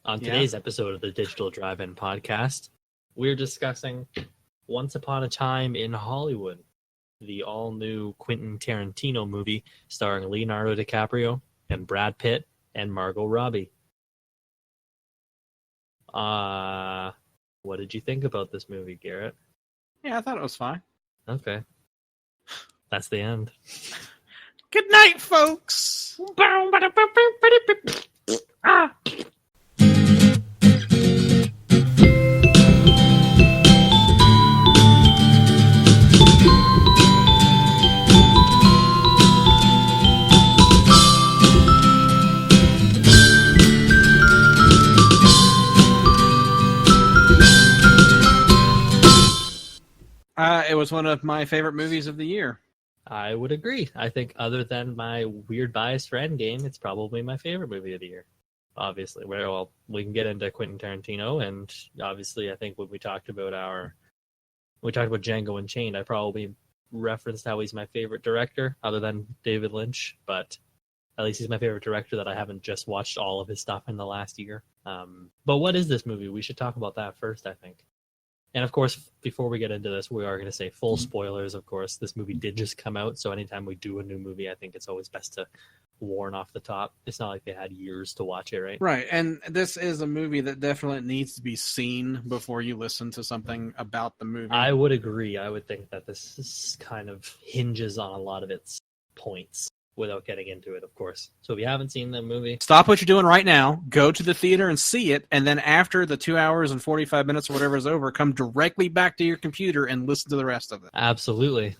On today's episode of the Digital Drive-In Podcast, we're discussing Once Upon a Time in Hollywood, the all-new Quentin Tarantino movie starring Leonardo DiCaprio and Brad Pitt and Margot Robbie. What did you think about this movie, Garrett? Yeah, I thought it was fine. Okay. That's the end. Good night, folks! Ah. It was one of my favorite movies of the year. I would agree. I think other than my weird bias for Endgame, it's probably my favorite movie of the year. Obviously. Well, we can get into Quentin Tarantino, and obviously I think when we talked about Django Unchained, I probably referenced how he's my favorite director, other than David Lynch, but at least he's my favorite director that I haven't just watched all of his stuff in the last year. But what is this movie? We should talk about that first, I think. And of course, before we get into this, we are going to say full spoilers, of course. This movie did just come out, so anytime we do a new movie, I think it's always best to warn off the top. It's not like they had years to watch it, right? Right, and this is a movie that definitely needs to be seen before you listen to something about the movie. I would agree. I would think that this kind of hinges on a lot of its points without getting into it, of course. So if you haven't seen the movie, stop what you're doing right now, go to the theater and see it, and then after the 2 hours and 45 minutes or whatever is over, come directly back to your computer and listen to the rest of it. Absolutely.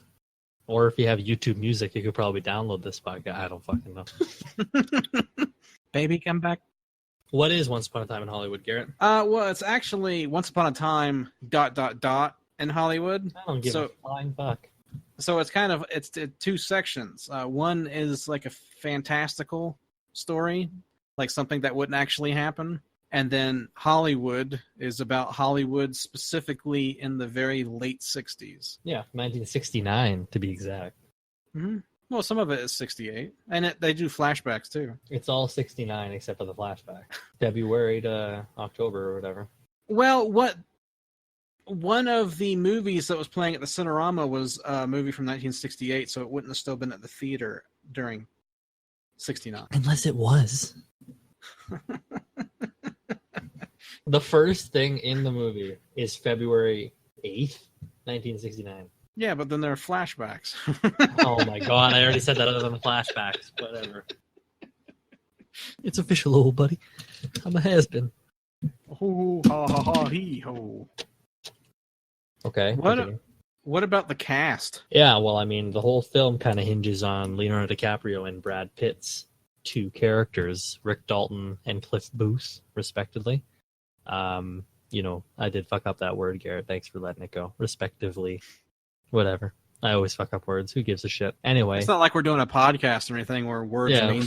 Or if you have YouTube Music, you could probably download this podcast. I don't fucking know. Baby, come back. What is Once Upon a Time in Hollywood, Garrett? Well, it's actually Once Upon a Time ... in Hollywood. I don't give a flying fuck. So it's two sections. One is like a fantastical story, like something that wouldn't actually happen. And then Hollywood is about Hollywood specifically in the very late 60s. Yeah, 1969 to be exact. Mm-hmm. Well, some of it is 68. And they do flashbacks too. It's all 69 except for the flashback. February to October or whatever. Well, one of the movies that was playing at the Cinerama was a movie from 1968, so it wouldn't have still been at the theater during 69. Unless it was. The first thing in the movie is February 8th, 1969. Yeah, but then there are flashbacks. Oh my god, I already said that other than the flashbacks. Whatever. It's official, old buddy. I'm a has-been. Ho, ha, ha, ha, hee, ho. Okay. What about the cast? Yeah, well, I mean, the whole film kind of hinges on Leonardo DiCaprio and Brad Pitt's two characters, Rick Dalton and Cliff Booth, respectively. I did fuck up that word, Garrett. Thanks for letting it go. Respectively. Whatever. I always fuck up words. Who gives a shit? Anyway. It's not like we're doing a podcast or anything where words mean...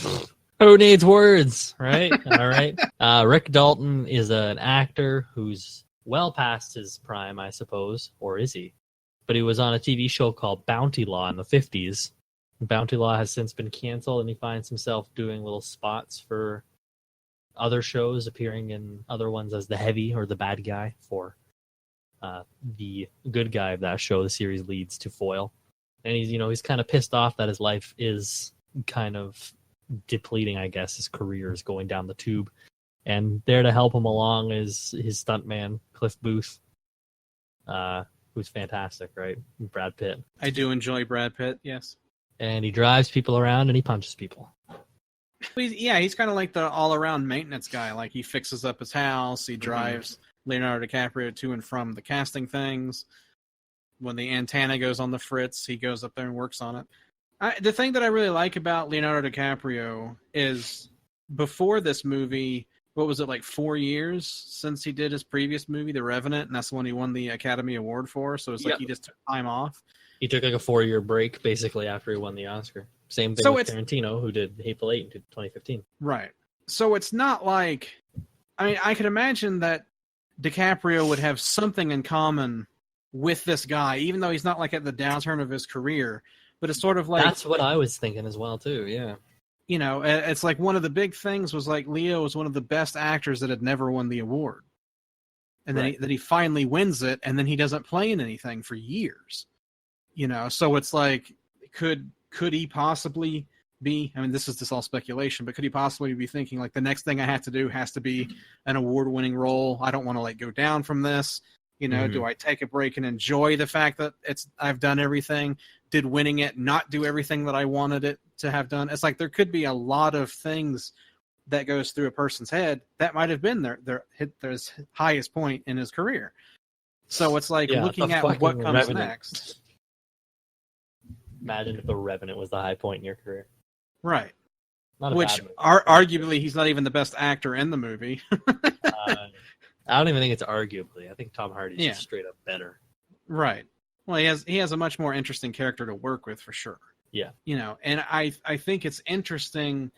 Who needs words, right? All right. Rick Dalton is an actor who's well past his prime, I suppose. Or is he? But he was on a TV show called Bounty Law in the 50s. Bounty Law has since been canceled, and he finds himself doing little spots for other shows, appearing in other ones as the heavy or the bad guy for the good guy of that show the series leads to foil. And he's kind of pissed off that his life is kind of depleting, I guess. His career is going down the tube. And there to help him along is his stuntman, Cliff Booth, who's fantastic, right? Brad Pitt. I do enjoy Brad Pitt, yes. And he drives people around and he punches people. He's kind of like the all-around maintenance guy. Like, he fixes up his house, he drives Leonardo DiCaprio to and from the casting things. When the antenna goes on the fritz, he goes up there and works on it. The thing that I really like about Leonardo DiCaprio is, before this movie, what was it, like 4 years since he did his previous movie, The Revenant, and that's the one he won the Academy Award for, so it's like he just took time off. He took like a 4-year break, basically, after he won the Oscar. Same thing with Tarantino, who did Hateful Eight in 2015. Right. So it's not like... I mean, I could imagine that DiCaprio would have something in common with this guy, even though he's not like at the downturn of his career. But it's sort of like... That's what I was thinking as well, too, yeah. it's like one of the big things was like Leo was one of the best actors that had never won the award. And then Right. he finally wins it, and then he doesn't play in anything for years. So it's like, could he possibly be, I mean, this is just all speculation, but could he possibly be thinking like the next thing I have to do has to be an award-winning role? I don't want to go down from this. Do I take a break and enjoy the fact that I've done everything? Did winning it not do everything that I wanted it to have done? It's like there could be a lot of things that goes through a person's head that might have been their highest point in his career. So it's like looking at what comes Revenant. next. Imagine if The Revenant was the high point in your career. Right. Not a Which bad movie. arguably he's not even the best actor in the movie. I don't even think it's arguably. I think Tom Hardy's just straight up better. Right. Well, he has a much more interesting character to work with for sure. Yeah. And I think it's interesting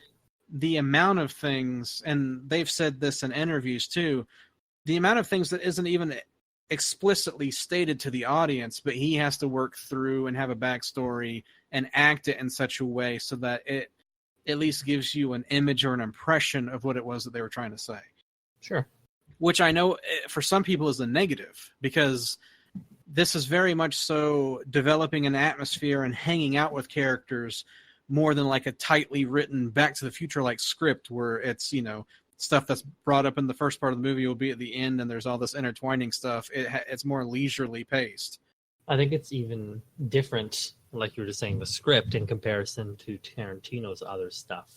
the amount of things, and they've said this in interviews too, the amount of things that isn't even explicitly stated to the audience, but he has to work through and have a backstory and act it in such a way so that it at least gives you an image or an impression of what it was that they were trying to say. Sure. Which I know for some people is a negative, because this is very much so developing an atmosphere and hanging out with characters more than like a tightly written Back to the Future like script where it's, stuff that's brought up in the first part of the movie will be at the end and there's all this intertwining stuff. It's more leisurely paced. I think it's even different, like you were just saying, the script in comparison to Tarantino's other stuff.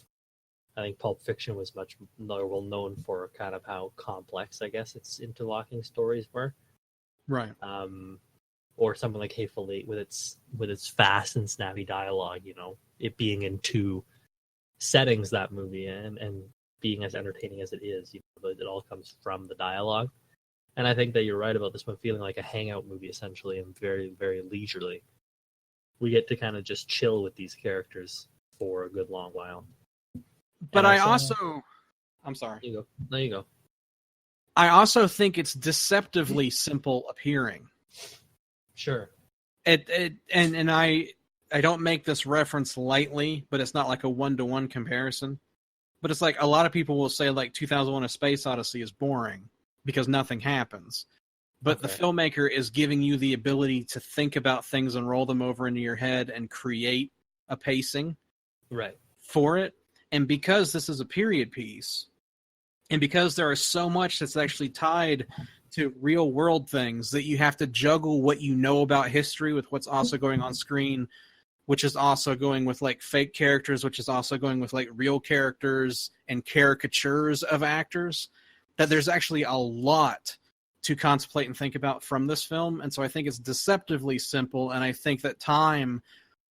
I think Pulp Fiction was much more well known for kind of how complex, I guess, its interlocking stories were. Right. Or something like Hateful Eight with its fast and snappy dialogue, it being in two settings, that movie, and being as entertaining as it is, it all comes from the dialogue. And I think that you're right about this one feeling like a hangout movie, essentially, and very, very leisurely. We get to kind of just chill with these characters for a good long while. But I'm sorry. There you go. I also think it's deceptively simple appearing. Sure. And I don't make this reference lightly, but it's not like a one-to-one comparison. But it's like a lot of people will say like 2001: A Space Odyssey is boring because nothing happens. But the filmmaker is giving you the ability to think about things and roll them over into your head and create a pacing for it. And because this is a period piece, and because there is so much that's actually tied to real world things that you have to juggle what you know about history with what's also going on screen, which is also going with like fake characters, which is also going with like real characters and caricatures of actors, that there's actually a lot to contemplate and think about from this film. And so I think it's deceptively simple. And I think that time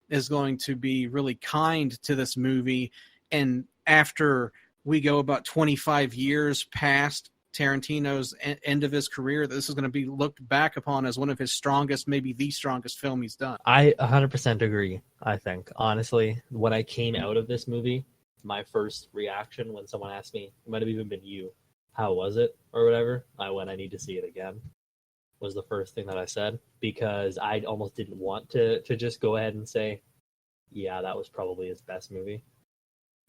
is going to be really kind to this movie. And after we go about 25 years past Tarantino's end of his career, this is going to be looked back upon as one of his strongest, maybe the strongest film he's done. I 100% agree, I think. Honestly, when I came out of this movie, my first reaction when someone asked me, it might have even been you, how was it or whatever, I need to see it again, was the first thing that I said, because I almost didn't want to just go ahead and say, yeah, that was probably his best movie.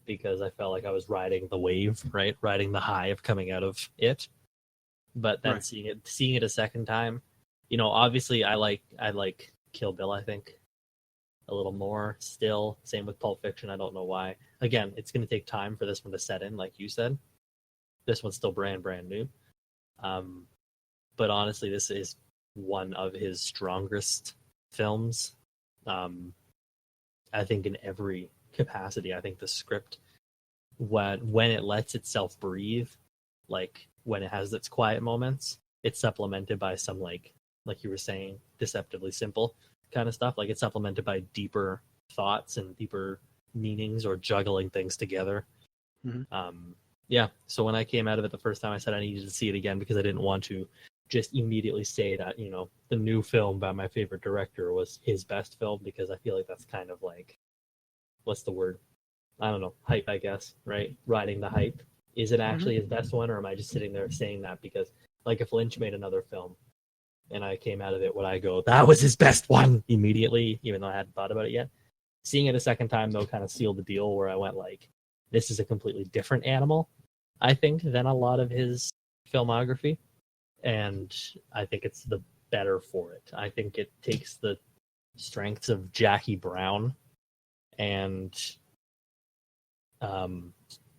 Because I felt like I was riding the wave, right? Riding the high of coming out of it. But then seeing it a second time, obviously I like Kill Bill, I think, a little more still. Same with Pulp Fiction. I don't know why. Again, it's going to take time for this one to set in, like you said. This one's still brand new. But honestly, this is one of his strongest films. I think in every capacity. I think the script, when it lets itself breathe, like when it has its quiet moments, it's supplemented by some like you were saying, deceptively simple kind of stuff. Like it's supplemented by deeper thoughts and deeper meanings, or juggling things together. Mm-hmm. So when I came out of it the first time, I said I needed to see it again because I didn't want to just immediately say that the new film by my favorite director was his best film, because I feel like that's kind of like, what's the word? I don't know. Hype, I guess, right? Riding the hype. Is it actually his best one, or am I just sitting there saying that because, like, if Lynch made another film and I came out of it, would I go, that was his best one immediately, even though I hadn't thought about it yet? Seeing it a second time, though, kind of sealed the deal, where I went like, this is a completely different animal, I think, than a lot of his filmography. And I think it's the better for it. I think it takes the strengths of Jackie Brown and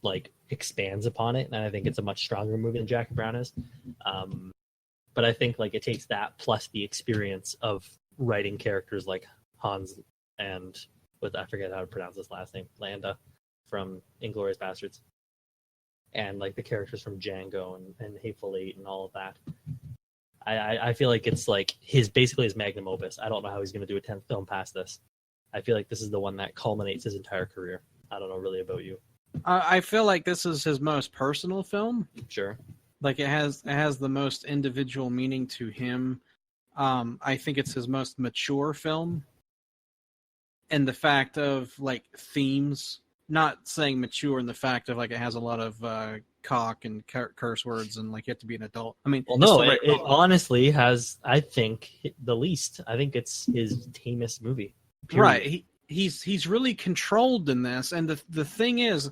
like expands upon it, and I think it's a much stronger movie than Jackie Brown is. But I think like it takes that plus the experience of writing characters like Hans and I forget how to pronounce his last name, Landa from Inglourious Bastards, and like the characters from Django and Hateful Eight and all of that. I feel like it's like basically his magnum opus. I don't know how he's going to do a 10th film past this. I feel like this is the one that culminates his entire career. I don't know really about you. I feel like this is his most personal film. Sure. Like it has the most individual meaning to him. I think it's his most mature film. And the fact of like themes, not saying mature in the fact of like it has a lot of cock and curse words and like you have to be an adult. I mean, well, no, it honestly has, I think, the least. I think it's his tamest movie. Period. Right. He's really controlled in this. And the thing is,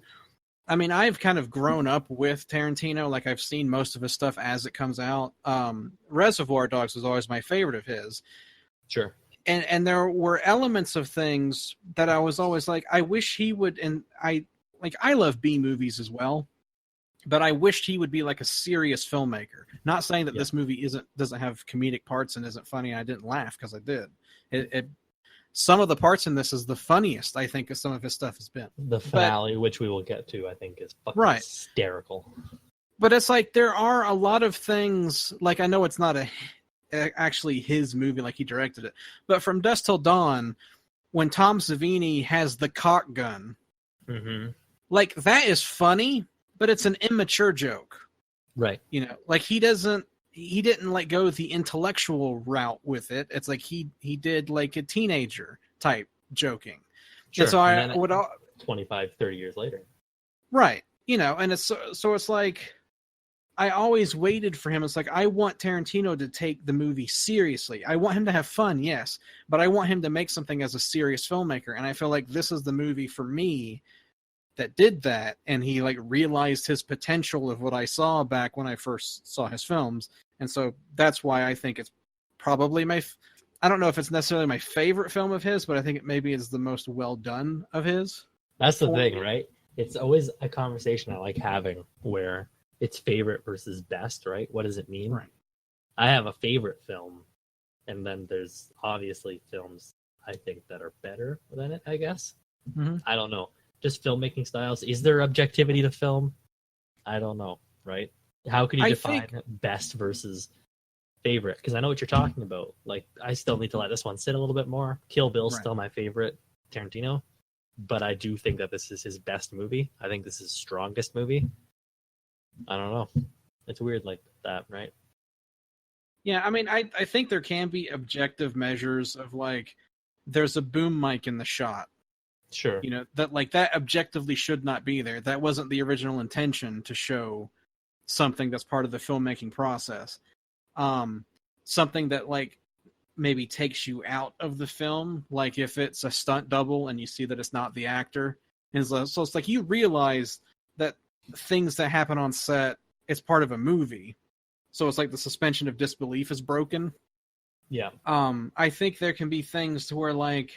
I mean, I've kind of grown up with Tarantino. Like I've seen most of his stuff as it comes out. Reservoir Dogs was always my favorite of his. Sure. And there were elements of things that I was always like, I wish he would. And I love B movies as well, but I wished he would be like a serious filmmaker. Not saying that this movie doesn't have comedic parts and isn't funny. I didn't laugh because I did. Some of the parts in this is the funniest I think some of his stuff has been. The finale, which we will get to, I think, is fucking hysterical. But it's like there are a lot of things. Like I know it's not actually his movie, like he directed it, but From Dusk Till Dawn, when Tom Savini has the cock gun, like that is funny, but it's an immature joke, right? You know, like he didn't like go the intellectual route with it. It's like he did like a teenager type joking. Sure. And so I would 25, 30 years later. Right. You know, and it's so it's like I always waited for him. It's like I want Tarantino to take the movie seriously. I want him to have fun, yes, but I want him to make something as a serious filmmaker. And I feel like this is the movie for me that did that, and he like realized his potential of what I saw back when I first saw his films. And so that's why I think it's probably I don't know if it's necessarily my favorite film of his, but I think it maybe is the most well done of his. That's the thing, right? It's always a conversation I like having where it's favorite versus best, right? What does it mean? Right. I have a favorite film, and then there's obviously films I think that are better than it, I guess. Mm-hmm. I don't know. Just filmmaking styles. Is there objectivity to film? I don't know, right? How could you define best versus favorite? Because I know what you're talking about. Like, I still need to let this one sit a little bit more. Kill Bill's still my favorite Tarantino, but I do think that this is his best movie. I think this is his strongest movie. I don't know. It's weird like that, right? Yeah, I mean, I think there can be objective measures of like, there's a boom mic in the shot. Sure. You know, that objectively should not be there. That wasn't the original intention to show something that's part of the filmmaking process. Something that like maybe takes you out of the film, like if it's a stunt double and you see that it's not the actor. And so it's like you realize that things that happen on set, it's part of a movie. So it's like the suspension of disbelief is broken. Yeah. I think there can be things to where like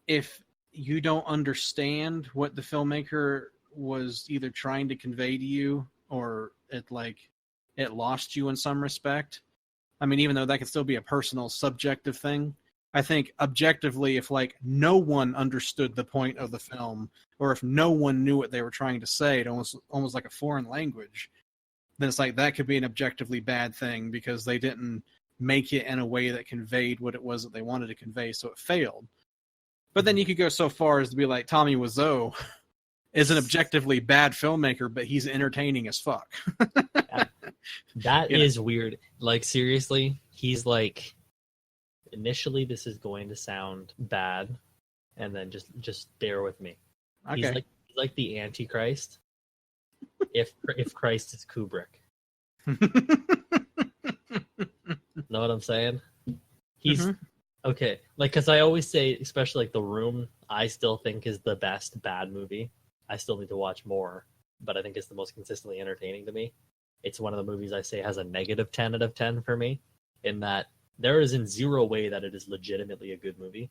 if you don't understand what the filmmaker was either trying to convey to you or it lost you in some respect. I mean, even though that could still be a personal subjective thing, I think objectively, if like no one understood the point of the film or if no one knew what they were trying to say, it almost like a foreign language, then it's like that could be an objectively bad thing because they didn't make it in a way that conveyed what it was that they wanted to convey, so it failed. But then you could go so far as to be like Tommy Wiseau is an objectively bad filmmaker, but he's entertaining as fuck. That is weird. Like, seriously, he's like, initially this is going to sound bad, and then just bear with me. Okay. He's like the Antichrist if Christ is Kubrick. Know what I'm saying? He's okay. Like, because I always say, especially like The Room, I still think is the best bad movie. I still need to watch more, but I think it's the most consistently entertaining to me. It's one of the movies I say has a negative 10 out of 10 for me, in that there is in zero way that it is legitimately a good movie,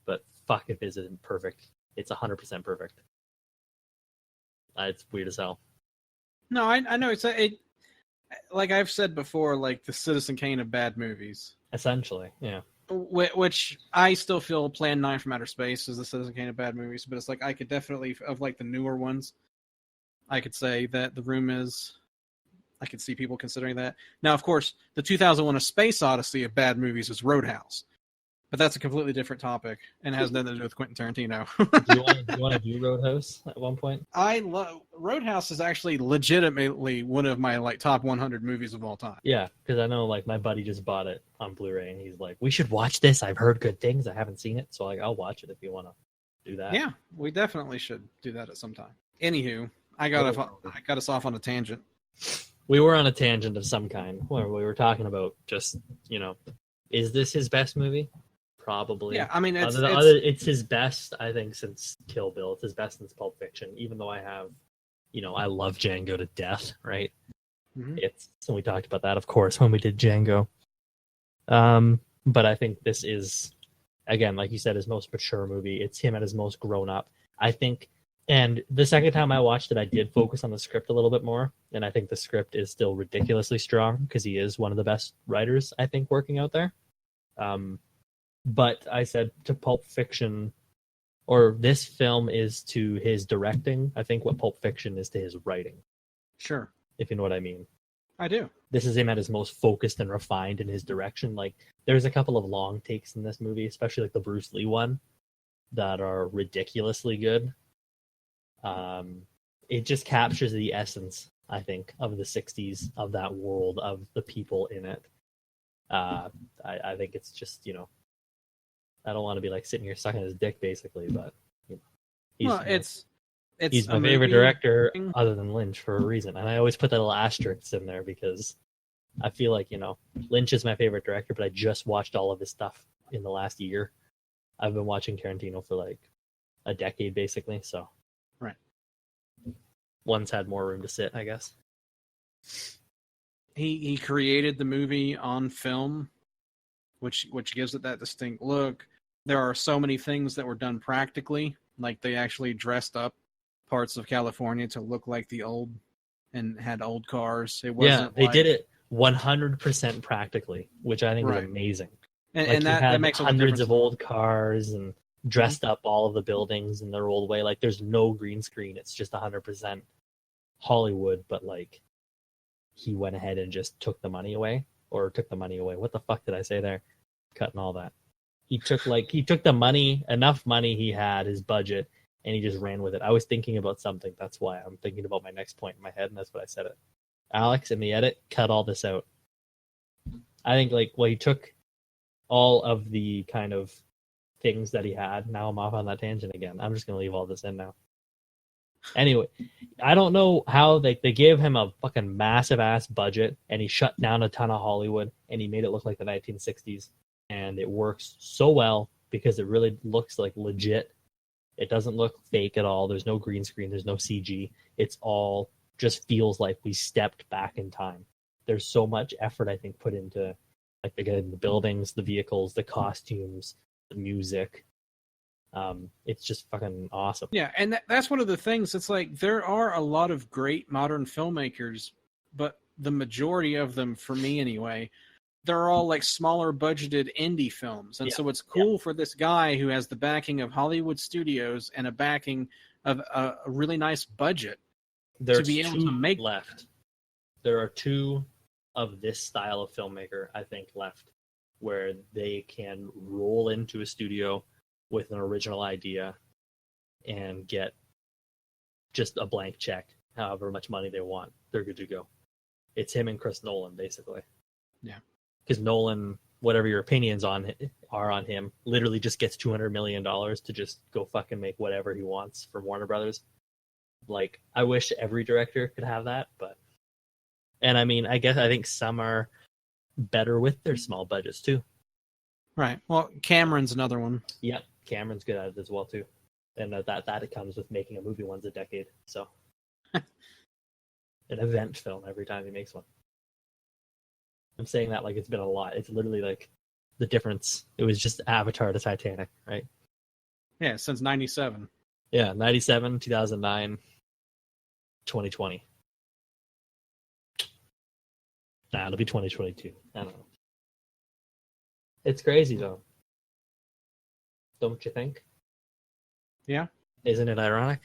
but fuck if it isn't perfect. It's 100% perfect. It's weird as hell. No, I know it. Like I've said before, like the Citizen Kane of bad movies. Essentially, yeah. Which I still feel Plan 9 from Outer Space is the Citizen Kane of bad movies, but it's like I could definitely, of like the newer ones, I could say that The Room is. I could see people considering that. Now, of course, the 2001: A Space Odyssey of bad movies is Roadhouse, but that's a completely different topic and it has nothing to do with Quentin Tarantino. Do you want to do Roadhouse at one point? I love Roadhouse is actually legitimately one of my like top 100 movies of all time. Yeah, because I know like my buddy just bought it on Blu-ray and he's like, "We should watch this. I've heard good things. I haven't seen it, so like I'll watch it if you want to do that." Yeah, we definitely should do that at some time. Anywho, I got us off on a tangent. We were on a tangent of some kind where we were talking about just, is this his best movie? Probably. Yeah, I mean, it's his best, I think, since Kill Bill. It's his best since Pulp Fiction, even though I have, I love Django to death, right? Mm-hmm. So we talked about that, of course, when we did Django. But I think this is, again, like you said, his most mature movie. It's him at his most grown up, I think. And the second time I watched it, I did focus on the script a little bit more. And I think the script is still ridiculously strong because he is one of the best writers, I think, working out there. But I said to Pulp Fiction, or this film is to his directing, I think what Pulp Fiction is to his writing. Sure. If you know what I mean. I do. This is him at his most focused and refined in his direction. Like, there's a couple of long takes in this movie, especially like the Bruce Lee one, that are ridiculously good. It just captures the essence, I think, of the 60s, of that world, of the people in it. I think it's just, I don't want to be like sitting here sucking his dick, basically, but he's my favorite director other than Lynch for a reason. And I always put that little asterisk in there because I feel like, Lynch is my favorite director, but I just watched all of his stuff in the last year. I've been watching Tarantino for like a decade, basically, so. Right. One's had more room to sit, I guess. He created the movie on film, which gives it that distinct look. There are so many things that were done practically, like they actually dressed up parts of California to look like the old and had old cars. It wasn't they did it 100% practically, which I think is amazing. And that makes hundreds of old cars and dressed up all of the buildings in their old way. Like there's no green screen. It's just 100% Hollywood, but like he went ahead and just took the money away. What the fuck did I say there? Cutting all that. He took the money, enough money he had, his budget, and he just ran with it. I was thinking about something. That's why I'm thinking about my next point in my head, and that's what I said it. Alex, in the edit, cut all this out. I think he took all of the kind of things that he had. Now I'm off on that tangent again. I'm just going to leave all this in now. Anyway, I don't know how they gave him a fucking massive ass budget and he shut down a ton of Hollywood and he made it look like the 1960s, and it works so well because it really looks like legit. It doesn't look fake at all. There's no green screen. There's no CG. It's all just feels like we stepped back in time. There's so much effort, I think, put into like the buildings, the vehicles, the costumes, the music. It's just fucking awesome. Yeah, and that's one of the things. It's like there are a lot of great modern filmmakers, but the majority of them, for me anyway, they're all like smaller budgeted indie films. And so it's cool for this guy who has the backing of Hollywood studios and a backing of a really nice budget to be able to make left. There are two of this style of filmmaker, I think, left, where they can roll into a studio with an original idea and get just a blank check, however much money they want. They're good to go. It's him and Chris Nolan, basically. Yeah. Because Nolan, whatever your opinions are on him, literally just gets $200 million to just go fucking make whatever he wants for Warner Brothers. Like, I wish every director could have that, but... And I mean, I think some are better with their small budgets, too. Right. Well, Cameron's another one. Yep. Cameron's good at it as well, too. and that it comes with making a movie once a decade. So, an event film every time he makes one. I'm saying that like it's been a lot. It's literally like the difference. It was just Avatar to Titanic, right? Yeah, since '97. Yeah, 97, 2009, 2020. Nah, it'll be 2022. I don't know. It's crazy though. Don't you think? Yeah. Isn't it ironic?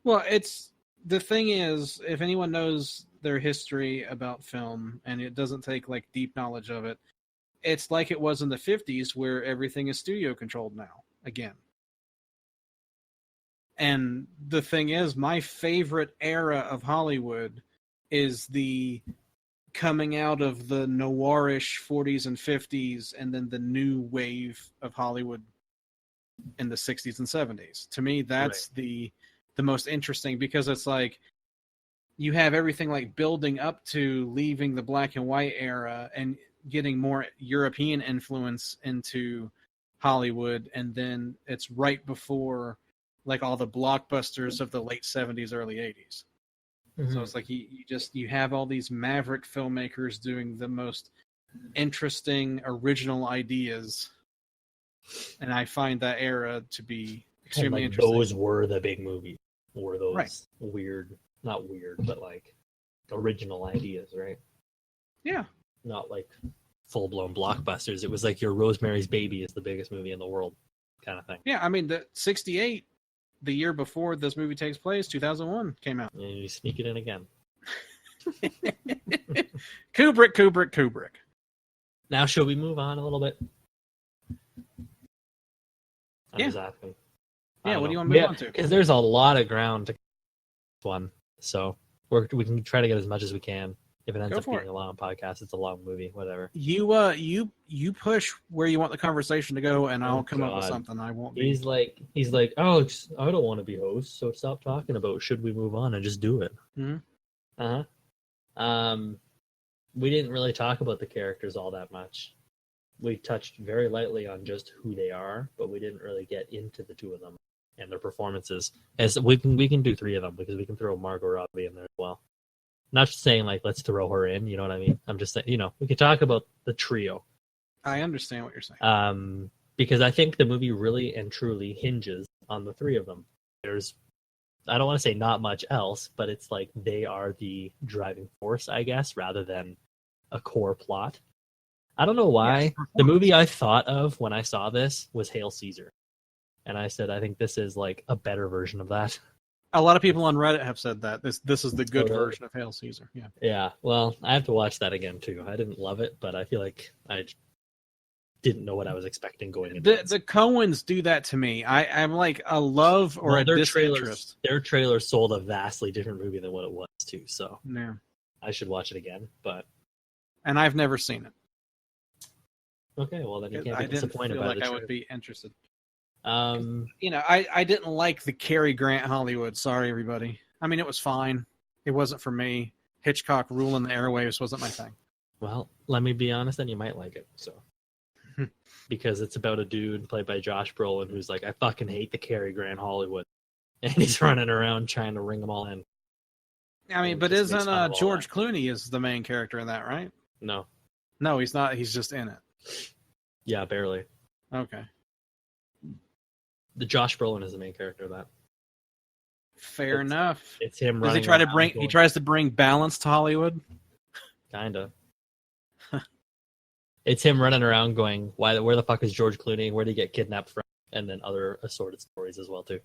Well, it's the thing is, if anyone knows their history about film and it doesn't take like deep knowledge of it, it's like it was in the 50s where everything is studio controlled now again. And the thing is, my favorite era of Hollywood is the coming out of the noirish 40s and 50s and then the new wave of Hollywood in the 60s and 70s. To me, that's the most interesting, because it's like you have everything like building up to leaving the black and white era and getting more European influence into Hollywood, and then it's right before like all the blockbusters of the late 70s, early 80s. Mm-hmm. So it's like you have all these maverick filmmakers doing the most interesting original ideas, and I find that era to be extremely interesting. Those were the big movies. Were those weird, not weird, but like original ideas, right? Yeah. Not like full-blown blockbusters. It was like your Rosemary's Baby is the biggest movie in the world kind of thing. Yeah, I mean, the 68, the year before this movie takes place, 2001 came out. And you sneak it in again. Kubrick. Now, should we move on a little bit? I'm just asking. Yeah, what do you want to move on to? Because there's a lot of ground to one, so we can try to get as much as we can. If it ends up being a long podcast, it's a long movie, whatever. You push where you want the conversation to go, and I'll come up with something. I won't be. He's like, Alex, I don't want to be host, so stop talking about should we move on and just do it. Mm-hmm. We didn't really talk about the characters all that much. We touched very lightly on just who they are, but we didn't really get into the two of them and their performances. As we can do three of them, because we can throw Margot Robbie in there as well. Not just saying like let's throw her in, you know what I mean? I'm just saying, we could talk about the trio. I understand what you're saying. Because I think the movie really and truly hinges on the three of them. I don't want to say not much else, but it's like they are the driving force, I guess, rather than a core plot. I don't know why. The movie I thought of when I saw this was Hail Caesar. And I said, I think this is like a better version of that. A lot of people on Reddit have said that. This is the good version of Hail Caesar. Yeah. Yeah. Well, I have to watch that again too. I didn't love it, but I feel like I didn't know what I was expecting going into the Coens do that to me. I'm like a love or a disinterest. Their trailer sold a vastly different movie than what it was too. So yeah. I should watch it again. And I've never seen it. Okay, well then you can't be disappointed by it. I would be interested. I didn't like the Cary Grant Hollywood. Sorry, everybody. I mean, it was fine. It wasn't for me. Hitchcock ruling the airwaves wasn't my thing. Well, let me be honest, then you might like it. So, because it's about a dude played by Josh Brolin who's like, I fucking hate the Cary Grant Hollywood, and he's running around trying to ring them all in. I mean, but isn't George Clooney is the main character in that, right? No, he's not. He's just in it. Yeah, barely. Okay. The Josh Brolin is the main character of that. Fair enough. It's him running. Does he tries to bring balance to Hollywood? Kinda. It's him running around going, where the fuck is George Clooney? Where did he get kidnapped from? And then other assorted stories as well too.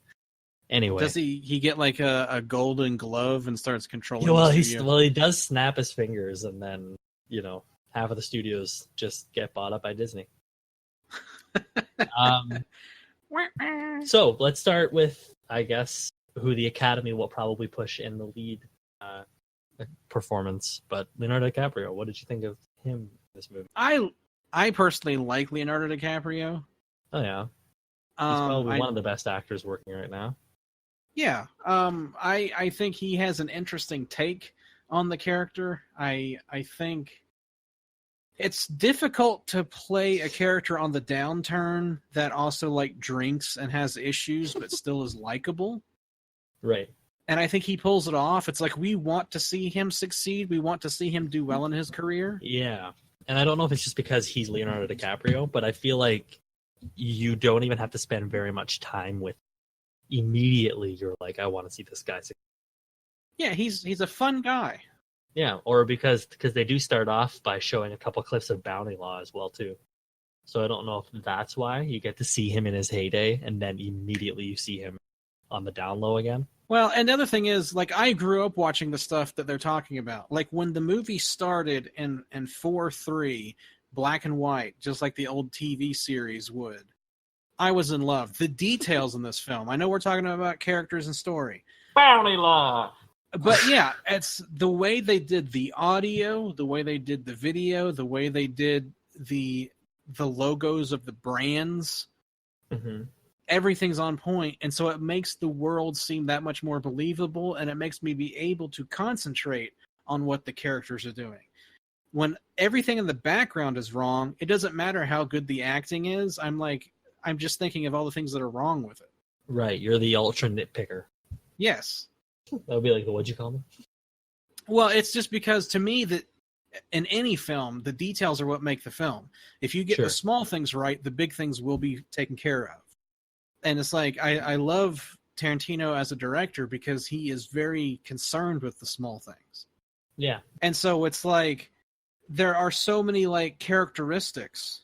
Anyway. Does he get like a golden glove and starts controlling he does snap his fingers, and then, half of the studios just get bought up by Disney. So let's start with, I guess, who the Academy will probably push in the lead performance. But Leonardo DiCaprio, what did you think of him in this movie? I personally like Leonardo DiCaprio. Oh yeah, he's probably one of the best actors working right now. Yeah, I think he has an interesting take on the character. I think It's difficult to play a character on the downturn that also like drinks and has issues, but still is likable. Right. And I think he pulls it off. It's like we want to see him succeed. We want to see him do well in his career. Yeah. And I don't know if it's just because he's Leonardo DiCaprio, but I feel like you don't even have to spend very much time with immediately you're like, I want to see this guy succeed. Yeah, he's a fun guy. Yeah, or because they do start off by showing a couple clips of Bounty Law as well too. So I don't know if that's why you get to see him in his heyday, and then immediately you see him on the down low again. Well, and the other thing is, like, I grew up watching the stuff that they're talking about. Like when the movie started in 4:3, black and white, just like the old TV series would. I was in love. The details in this film. I know we're talking about characters and story. Bounty Law. But yeah, it's the way they did the audio, the way they did the video, the way they did the logos of the brands. Mm-hmm. Everything's on point, and so it makes the world seem that much more believable, and it makes me be able to concentrate on what the characters are doing. When everything in the background is wrong, it doesn't matter how good the acting is. I'm just thinking of all the things that are wrong with it. Right, you're the ultra nitpicker. Yes. That would be like, what'd you call me? Well, it's just because to me that in any film, the details are what make the film. If you get the small things right, the big things will be taken care of. And it's like, I love Tarantino as a director because he is very concerned with the small things. Yeah. And so it's like, there are so many like characteristics.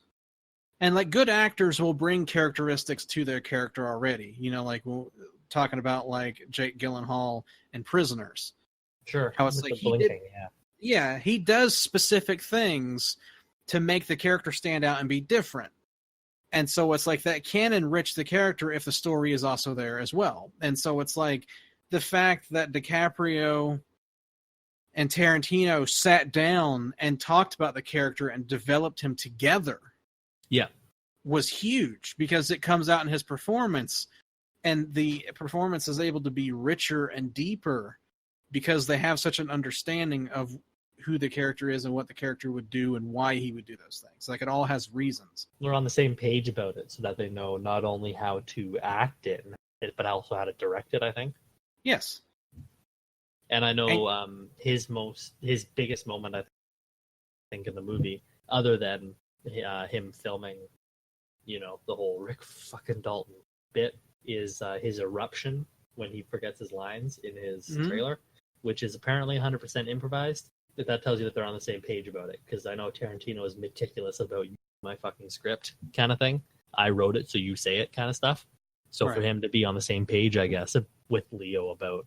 And like good actors will bring characteristics to their character already. You know, like talking about like Jake Gyllenhaal and Prisoners. Sure. How it's like he does specific things to make the character stand out and be different. And so it's like that can enrich the character if the story is also there as well. And so it's like the fact that DiCaprio and Tarantino sat down and talked about the character and developed him together. Yeah. Was huge because it comes out in his performance, and the performance is able to be richer and deeper because they have such an understanding of who the character is and what the character would do and why he would do those things. Like it all has reasons. They're on the same page about it so that they know not only how to act it, but also how to direct it, I think. Yes. And I know his biggest moment, I think, in the movie, other than him filming, you know, the whole Rick fucking Dalton bit, is his eruption when he forgets his lines in his trailer, which is apparently 100% improvised. That tells you that they're on the same page about it, because I know Tarantino is meticulous about my fucking script kind of thing. I wrote it, so you say it kind of stuff. So for him to be on the same page, I guess, with Leo about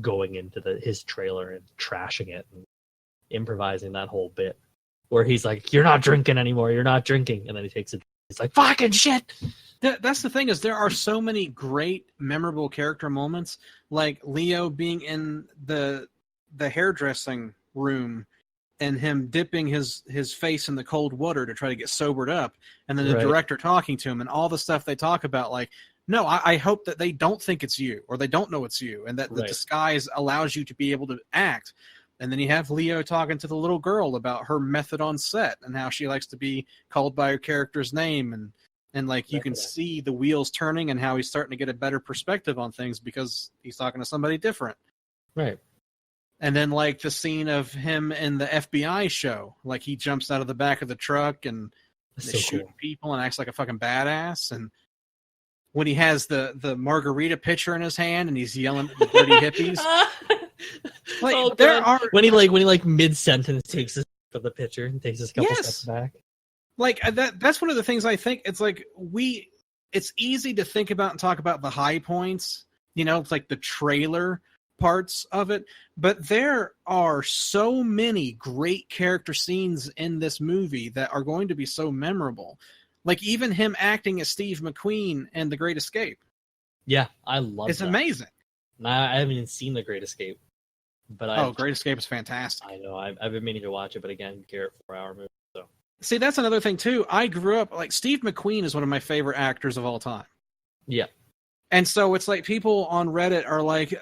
going into his trailer and trashing it and improvising that whole bit, where he's like, "You're not drinking anymore. You're not drinking," and then he takes it. He's like, "Fucking shit." That's the thing, is there are so many great, memorable character moments, like Leo being in the hairdressing room and him dipping his face in the cold water to try to get sobered up, and then the director talking to him and all the stuff they talk about, like, no, I hope that they don't think it's you, or they don't know it's you, and that the disguise allows you to be able to act. And then you have Leo talking to the little girl about her method on set and how she likes to be called by her character's name, and like you can see the wheels turning and how he's starting to get a better perspective on things because he's talking to somebody different. Right. And then like the scene of him in the FBI show, like he jumps out of the back of the truck and shooting people and acts like a fucking badass. And when he has the margarita pitcher in his hand and he's yelling at the dirty hippies. Like when he mid sentence takes his of the pitcher and takes his couple steps back. Like that's one of the things I think. It's like it's easy to think about and talk about the high points, you know, it's like the trailer parts of it, but there are so many great character scenes in this movie that are going to be so memorable. Like even him acting as Steve McQueen in The Great Escape. Yeah, I love it. It's amazing. I haven't even seen The Great Escape. But Great Escape is fantastic. I know. I've been meaning to watch it, but again, Garrett 4-hour movie. So see, that's another thing too. I grew up like Steve McQueen is one of my favorite actors of all time. Yeah. And so it's like people on Reddit are like,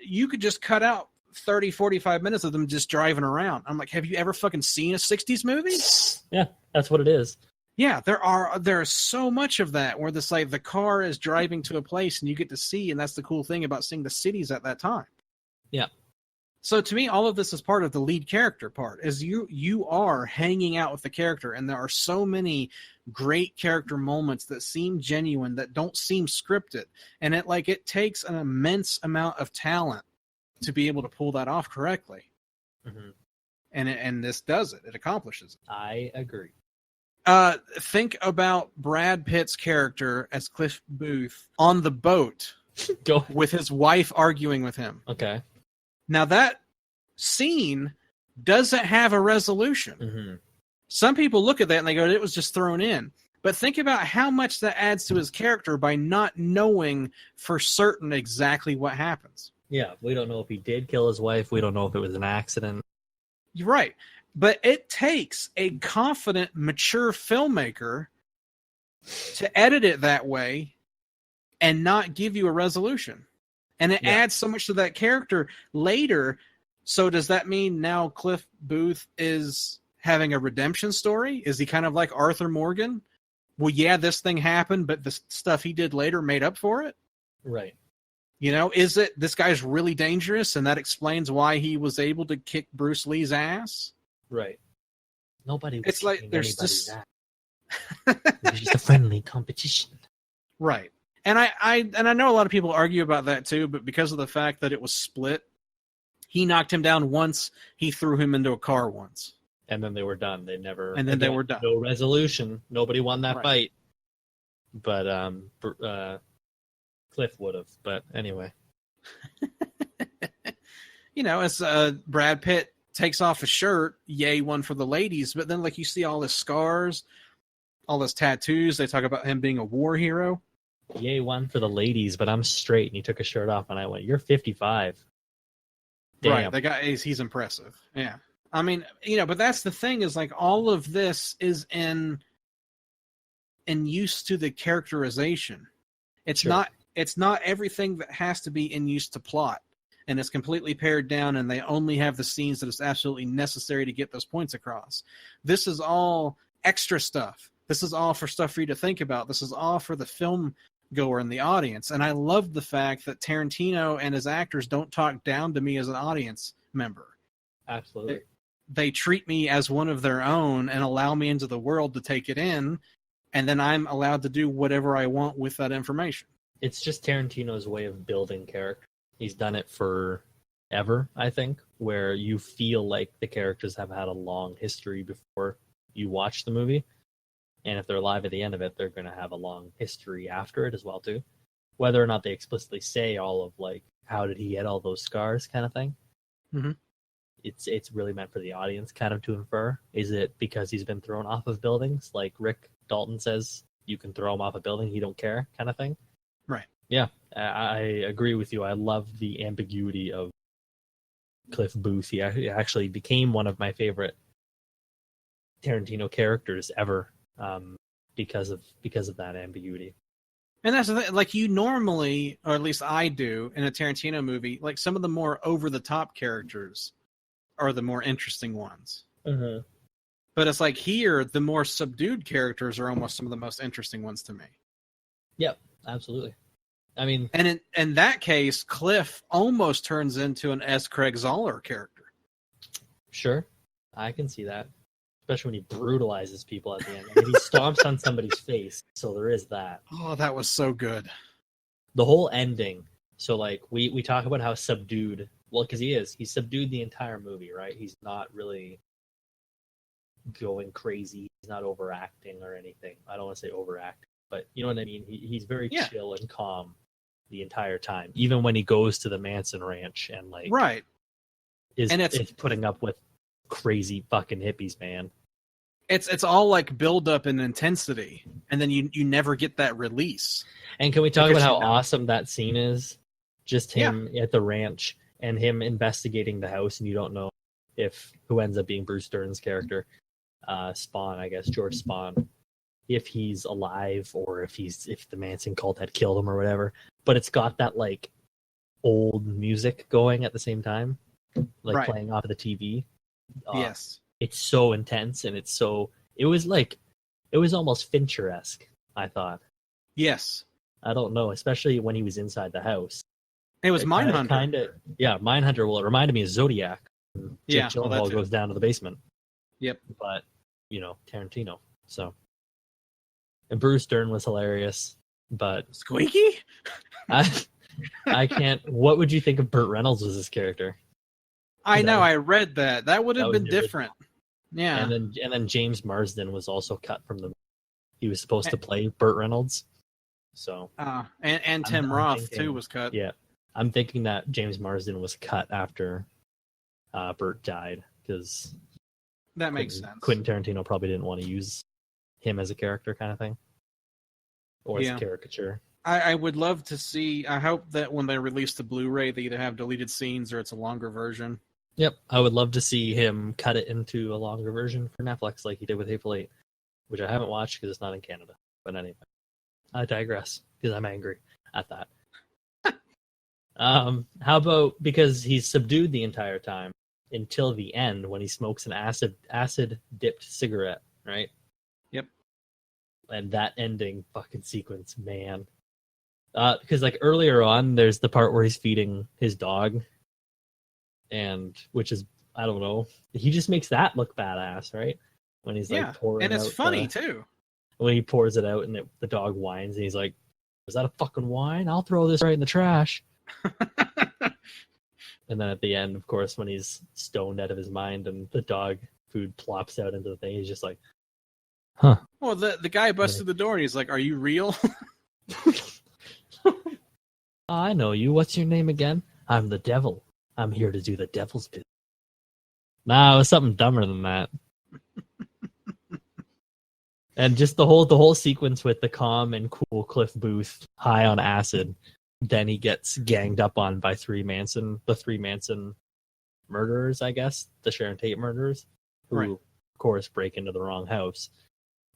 you could just cut out 30, 45 minutes of them just driving around. I'm like, have you ever fucking seen a 60s movie? Yeah, that's what it is. Yeah, there's so much of that where this like the car is driving to a place and you get to see, and that's the cool thing about seeing the cities at that time. Yeah. So to me, all of this is part of the lead character part, is you are hanging out with the character, and there are so many great character moments that seem genuine, that don't seem scripted. And it takes an immense amount of talent to be able to pull that off correctly. Mm-hmm. And this does it. It accomplishes it. I agree. Think about Brad Pitt's character as Cliff Booth on the boat Go with his wife arguing with him. Okay. Now that scene doesn't have a resolution. Mm-hmm. Some people look at that and they go, it was just thrown in. But think about how much that adds to his character by not knowing for certain exactly what happens. Yeah, we don't know if he did kill his wife. We don't know if it was an accident. You're right. But it takes a confident, mature filmmaker to edit it that way and not give you a resolution. And it adds so much to that character later. So does that mean now Cliff Booth is having a redemption story? Is he kind of like Arthur Morgan? Well, yeah, this thing happened, but the stuff he did later made up for it? Right. You know, is it this guy's really dangerous and that explains why he was able to kick Bruce Lee's ass? Right. Nobody. It's like there's just it's just a friendly competition. Right. And I know a lot of people argue about that too, but because of the fact that it was split, he knocked him down once, he threw him into a car once. And then they were done. They never. And then they were done. No resolution. Nobody won that fight. But Cliff would have. But anyway. You know, as Brad Pitt takes off his shirt, yay, one for the ladies. But then, like, you see all his scars, all his tattoos. They talk about him being a war hero. Yay, one for the ladies, but I'm straight. And he took a shirt off, and I went, "You're 55." Damn. Right, the guy he's impressive. Yeah, I mean, you know, but that's the thing is like all of this is in use to the characterization. It's not everything that has to be in use to plot. And it's completely pared down, and they only have the scenes that is absolutely necessary to get those points across. This is all extra stuff. This is all for stuff for you to think about. This is all for the film goer and the audience. And I love the fact that Tarantino and his actors don't talk down to me as an audience member. Absolutely. They treat me as one of their own and allow me into the world to take it in, and then I'm allowed to do whatever I want with that information. It's just Tarantino's way of building character. He's done it forever, I think, where you feel like the characters have had a long history before you watch the movie. And if they're alive at the end of it, they're going to have a long history after it as well, too. Whether or not they explicitly say all of, like, how did he get all those scars kind of thing. Mm-hmm. It's really meant for the audience kind of to infer. Is it because he's been thrown off of buildings? Like Rick Dalton says, you can throw him off a building, he don't care kind of thing. Right. Yeah, I agree with you. I love the ambiguity of Cliff Booth. He actually became one of my favorite Tarantino characters ever because of that ambiguity. And that's the thing, like you normally, or at least I do, in a Tarantino movie, like some of the more over-the-top characters are the more interesting ones. Mm-hmm. But it's like here, the more subdued characters are almost some of the most interesting ones to me. Yep, absolutely. I mean, and in that case, Cliff almost turns into an S. Craig Zoller character. Sure, I can see that, especially when he brutalizes people at the end. I mean, he stomps on somebody's face, so there is that. Oh, that was so good. The whole ending. So, like, we talk about how subdued. Well, because he's subdued the entire movie, right? He's not really going crazy. He's not overacting or anything. I don't want to say overacting, but you know what I mean. He's very chill and calm the entire time, even when he goes to the Manson Ranch and like is putting up with crazy fucking hippies, man. It's all like build up and intensity, and then you never get that release. And can we talk about how awesome that scene is? Just him at the ranch and him investigating the house, and you don't know if who ends up being Bruce Dern's character, Spawn, I guess, George Spawn, if he's alive or if the Manson cult had killed him or whatever. But it's got that like old music going at the same time. like Right. playing off of the TV. Yes. It's so intense, and it was almost Fincher-esque, I thought. Yes. I don't know, especially when he was inside the house. It was Mindhunter. Yeah, Mindhunter. Well, it reminded me of Zodiac. Jake Yeah, well, Gyllenhaal that's it. goes down to the basement. Yep. But, Tarantino. So, and Bruce Dern was hilarious, but Squeaky? I can't. What would you think of Burt Reynolds as his character? I know. I read that. That would have was been the different. Yeah. And then James Marsden was also cut from the. He was supposed to play Burt Reynolds. So. And Tim Roth too was cut. Yeah, I'm thinking that James Marsden was cut after Burt died because that makes sense. Quentin Tarantino probably didn't want to use him as a character, kind of thing, or as a caricature. I would love to see. I hope that when they release the Blu-ray, they either have deleted scenes or it's a longer version. Yep, I would love to see him cut it into a longer version for Netflix, like he did with Hateful Eight, which I haven't watched because it's not in Canada. But anyway, I digress because I'm angry at that. How about because he's subdued the entire time until the end when he smokes an acid dipped cigarette, right? Yep. And that ending fucking sequence, man. Because like earlier on, there's the part where he's feeding his dog, and which is I don't know. He just makes that look badass, right? When he's like pouring, and it's out funny too. When he pours it out and the dog whines, and he's like, "Is that a fucking wine? I'll throw this right in the trash." And then at the end, of course, when he's stoned out of his mind and the dog food plops out into the thing, he's just like, "Huh." Well, the guy busted the door and he's like, "Are you real?" I know you. What's your name again? I'm the devil. I'm here to do the devil's business. Nah, it was something dumber than that. And just the whole sequence with the calm and cool Cliff Booth high on acid. Then he gets ganged up on by the three Manson murderers, I guess, the Sharon Tate murderers, who of course break into the wrong house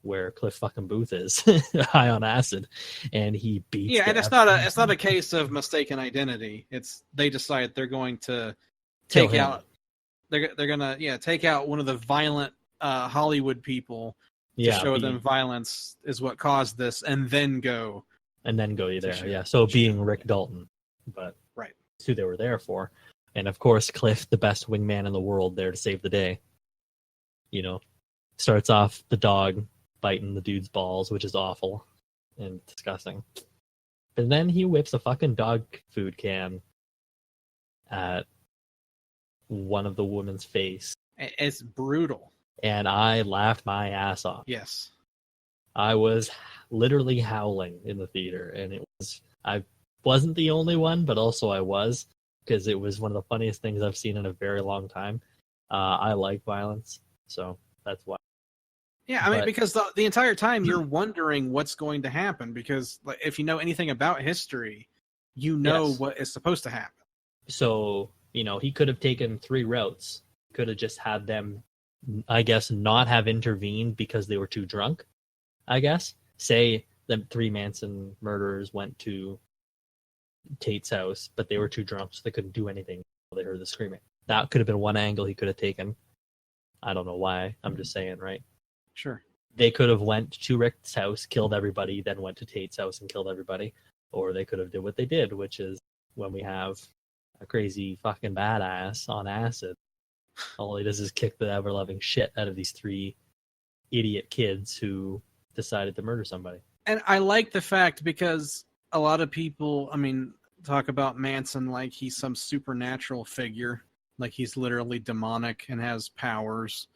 where Cliff fucking Booth is high on acid, and he beats. Yeah, and it's not a case of mistaken identity. It's they decide they're going to take out. They're gonna take out one of the violent Hollywood people to show them violence is what caused this, and then go there. Yeah, so being Rick Dalton, but that's who they were there for, and of course Cliff, the best wingman in the world, there to save the day. Starts off the dog biting the dude's balls, which is awful and disgusting. And then he whips a fucking dog food can at one of the women's face. It's brutal. And I laughed my ass off. Yes. I was literally howling in the theater, and I wasn't the only one, but also I was, because it was one of the funniest things I've seen in a very long time. I like violence, so that's why. Yeah, I mean, because the entire time you're wondering what's going to happen, because if you know anything about history, you know what is supposed to happen. So, he could have taken 3 routes. Could have just had them, I guess, not have intervened because they were too drunk, I guess. Say the 3 Manson murderers went to Tate's house, but they were too drunk, so they couldn't do anything until they heard the screaming. That could have been one angle he could have taken. I don't know why. I'm just saying, right? Sure. They could have went to Rick's house, killed everybody, then went to Tate's house and killed everybody. Or they could have did what they did, which is when we have a crazy fucking badass on acid, all he does is kick the ever-loving shit out of these 3 idiot kids who decided to murder somebody. And I like the fact because a lot of people, talk about Manson like he's some supernatural figure, like he's literally demonic and has powers.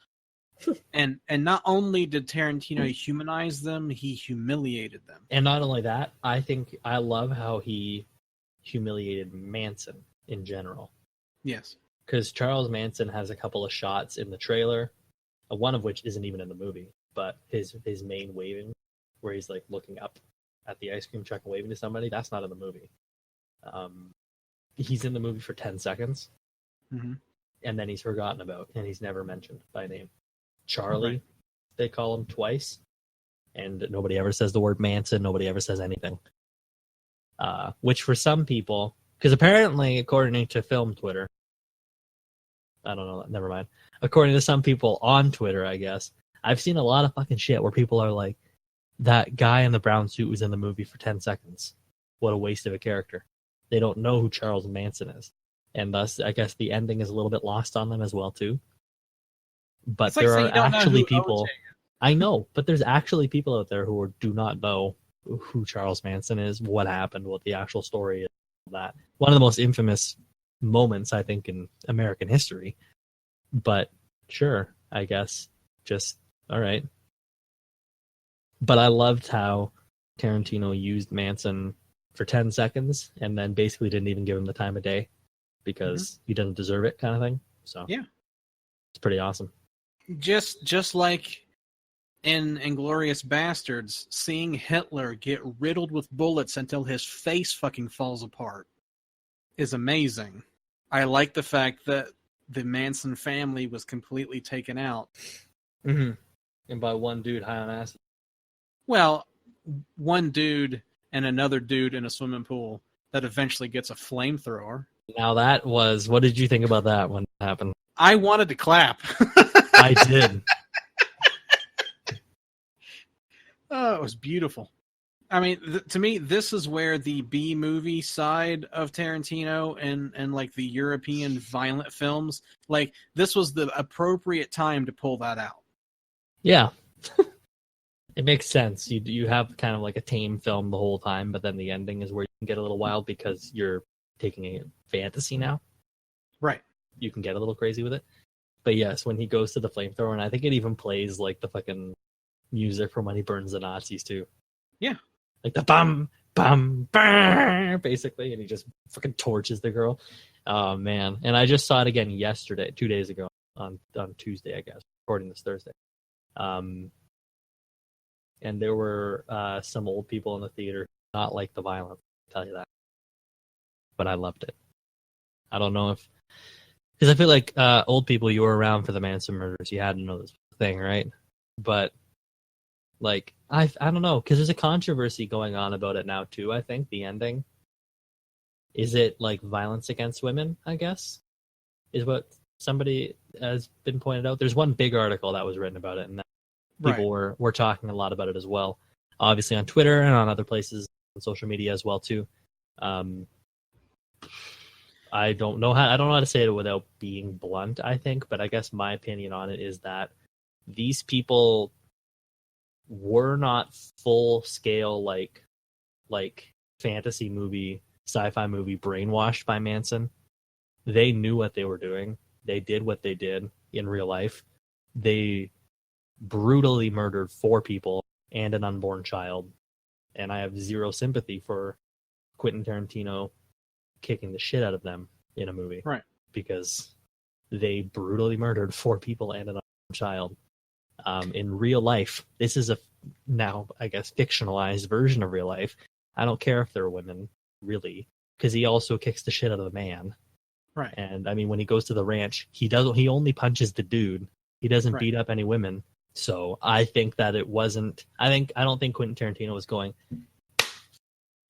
And not only did Tarantino humanize them, he humiliated them. And not only that, I love how he humiliated Manson in general. Yes. Because Charles Manson has a couple of shots in the trailer, one of which isn't even in the movie, but his main waving, where he's like looking up at the ice cream truck and waving to somebody, that's not in the movie. He's in the movie for 10 seconds, and then he's forgotten about, and he's never mentioned by name. Charlie, they call him twice, and nobody ever says the word Manson, nobody ever says anything. Which for some people, because apparently, according to film Twitter, I don't know. Never mind. According to some people on Twitter, I guess, I've seen a lot of fucking shit where people are like, that guy in the brown suit was in the movie for 10 seconds. What a waste of a character. They don't know who Charles Manson is. And thus, I guess the ending is a little bit lost on them as well, too. But It's like there saying are you don't know actually who people... OJ is. I know, but there's actually people out there who do not know who Charles Manson is, what happened, what the actual story is. That one of the most infamous moments, I think, in American history. But sure, I guess, just all right. But I loved how Tarantino used Manson for 10 seconds and then basically didn't even give him the time of day because he doesn't deserve it, kind of thing. So yeah, it's pretty awesome. Just like in Inglourious Bastards, seeing Hitler get riddled with bullets until his face fucking falls apart is amazing. I like the fact that the Manson family was completely taken out. Mm-hmm. And by one dude high on acid. Well, one dude and another dude in a swimming pool that eventually gets a flamethrower. Now that was, what did you think about that when it happened? I wanted to clap. I did. Oh, it was beautiful. I mean, to me, this is where the B movie side of Tarantino and like the European violent films, like this was the appropriate time to pull that out. Yeah. It makes sense. You have kind of like a tame film the whole time, but then the ending is where you can get a little wild because you're taking a fantasy now. Right. You can get a little crazy with it. But yes, when he goes to the flamethrower, and I think it even plays like the fucking music from when he burns the Nazis too. Yeah. Like the bum, bum, bum, basically, and he just fucking torches the girl. Oh, man. And I just saw it again yesterday, 2 days ago, on Tuesday, I guess, recording this Thursday. And there were some old people in the theater, not like the violence, I'll tell you that. But I loved it. I don't know if... Because I feel like old people, you were around for the Manson murders. You had to know this thing, right? But, like, I don't know, because there's a controversy going on about it now, too, I think, the ending. Is it, like, violence against women, I guess? Is what somebody has been pointed out. There's one big article that was written about it, and people were talking a lot about it as well. Obviously on Twitter and on other places on social media as well, too. I don't know how to say it without being blunt, I think, but I guess my opinion on it is that these people were not full scale like fantasy movie, sci-fi movie brainwashed by Manson. They knew what they were doing. They did what they did in real life. They brutally murdered 4 people and an unborn child. And I have zero sympathy for Quentin Tarantino kicking the shit out of them in a movie. Right. Because they brutally murdered 4 people and an unborn child. In real life, this is a now, I guess, fictionalized version of real life. I don't care if they're women, really, because he also kicks the shit out of the man. Right. And I mean, when he goes to the ranch, he only punches the dude. He doesn't beat up any women. So I think that it wasn't. I don't think Quentin Tarantino was going,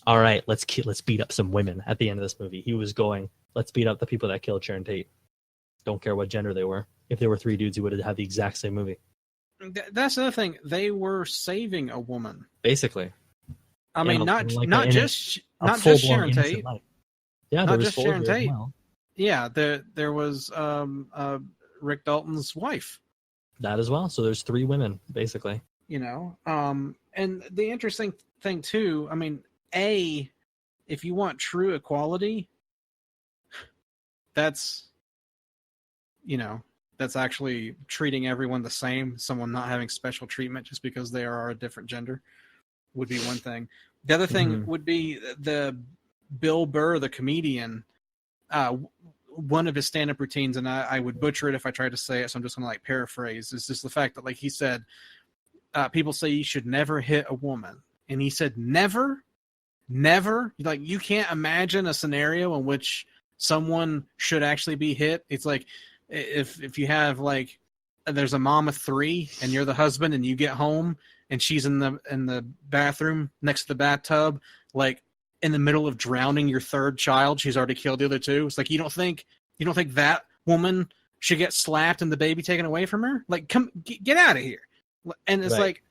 all right, let's beat up some women at the end of this movie. He was going, let's beat up the people that killed Sharon Tate. Don't care what gender they were. If there were 3 dudes, he would have had the exact same movie. That's another thing. They were saving a woman, basically. I mean, not just Sharon Tate. Yeah, not just Sharon Tate. Well. Yeah, there was Rick Dalton's wife. That as well. So there's 3 women, basically. You know, and the interesting thing too, I mean, if you want true equality, that's actually treating everyone the same. Someone not having special treatment just because they are a different gender would be one thing. The other thing would be the Bill Burr, the comedian, one of his stand-up routines, and I would butcher it if I tried to say it, so I'm just going to like paraphrase, is just the fact that, like he said, people say you should never hit a woman. And he said, never. Like, you can't imagine a scenario in which someone should actually be hit. It's like, if you have, like, there's a mom of 3 and you're the husband and you get home and she's in the bathroom next to the bathtub, like, in the middle of drowning your 3rd child, she's already killed the other 2. It's like, you don't think that woman should get slapped and the baby taken away from her. Like, come get out of here. And it's like,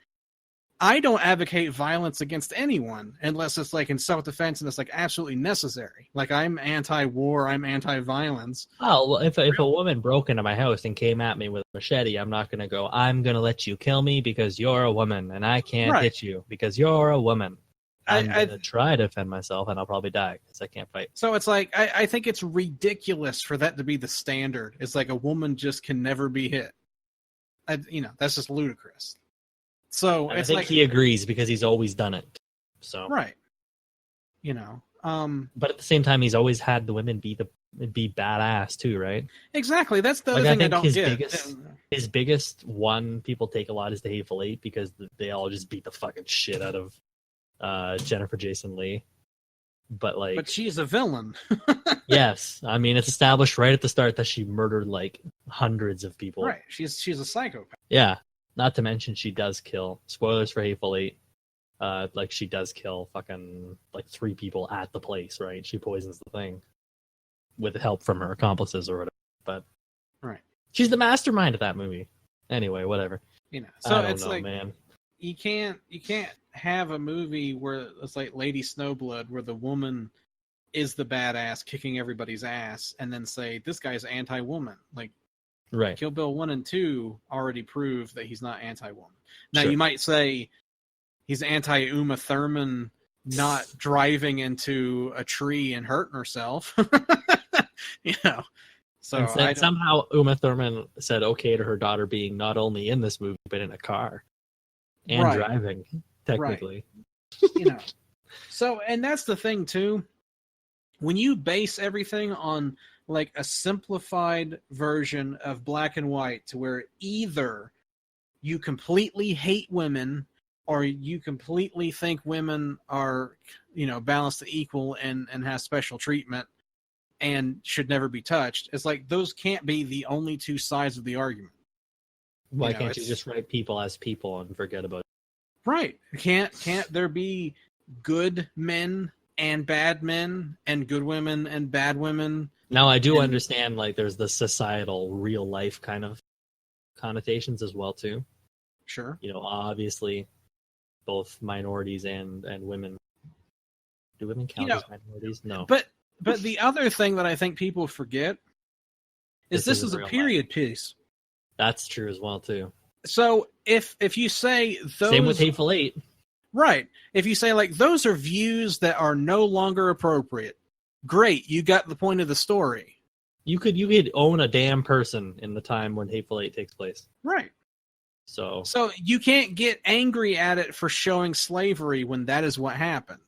I don't advocate violence against anyone unless it's like in self-defense and it's like absolutely necessary. Like, I'm anti-war, I'm anti-violence. Oh, well, if a woman broke into my house and came at me with a machete, I'm not going to go, I'm going to let you kill me because you're a woman and I can't hit you because you're a woman. I'm going to try to defend myself and I'll probably die because I can't fight. So it's like, I think it's ridiculous for that to be the standard. It's like a woman just can never be hit. That's just ludicrous. So I think he agrees because he's always done it. So right, but at the same time, he's always had the women be badass too, right? Exactly. That's the other thing I don't get. His biggest one people take a lot is the Hateful Eight because they all just beat the fucking shit out of Jennifer Jason Leigh. But she's a villain. Yes, I mean it's established right at the start that she murdered like hundreds of people. Right, she's a psychopath. Yeah. Not to mention she does kill. Spoilers for Hateful Eight. She does kill fucking like 3 people at the place, right? She poisons the thing with help from her accomplices or whatever. But right, she's the mastermind of that movie. Anyway, whatever. So I don't it's know, like, man. You can't have a movie where it's like Lady Snowblood, where the woman is the badass kicking everybody's ass, and then say this guy's anti-woman. Like, right. Kill Bill 1 and 2 already proved that he's not anti-woman. Now, Sure. You might say he's anti-Uma Thurman not driving into a tree and hurting herself. So and somehow Uma Thurman said okay to her daughter being not only in this movie, but in a car and driving, technically. Right. So, and that's the thing, too. When you base everything on like a simplified version of black and white to where either you completely hate women or you completely think women are, balanced to equal and have special treatment and should never be touched. It's like those can't be the only 2 sides of the argument. Why can't you just write people as people and forget about it? Right. Can't there be good men and bad men and good women and bad women? Now, I do understand, like, there's the societal, real-life kind of connotations as well, too. Sure. Obviously, both minorities and women. Do women count as minorities? No. But the other thing that I think people forget is this is a period piece. That's true as well, too. So if you say those... Same with Hateful Eight. Right. If you say, like, those are views that are no longer appropriate, great, you got the point of the story. You could own a damn person in the time when Hateful Eight takes place. Right. So you can't get angry at it for showing slavery when that is what happened.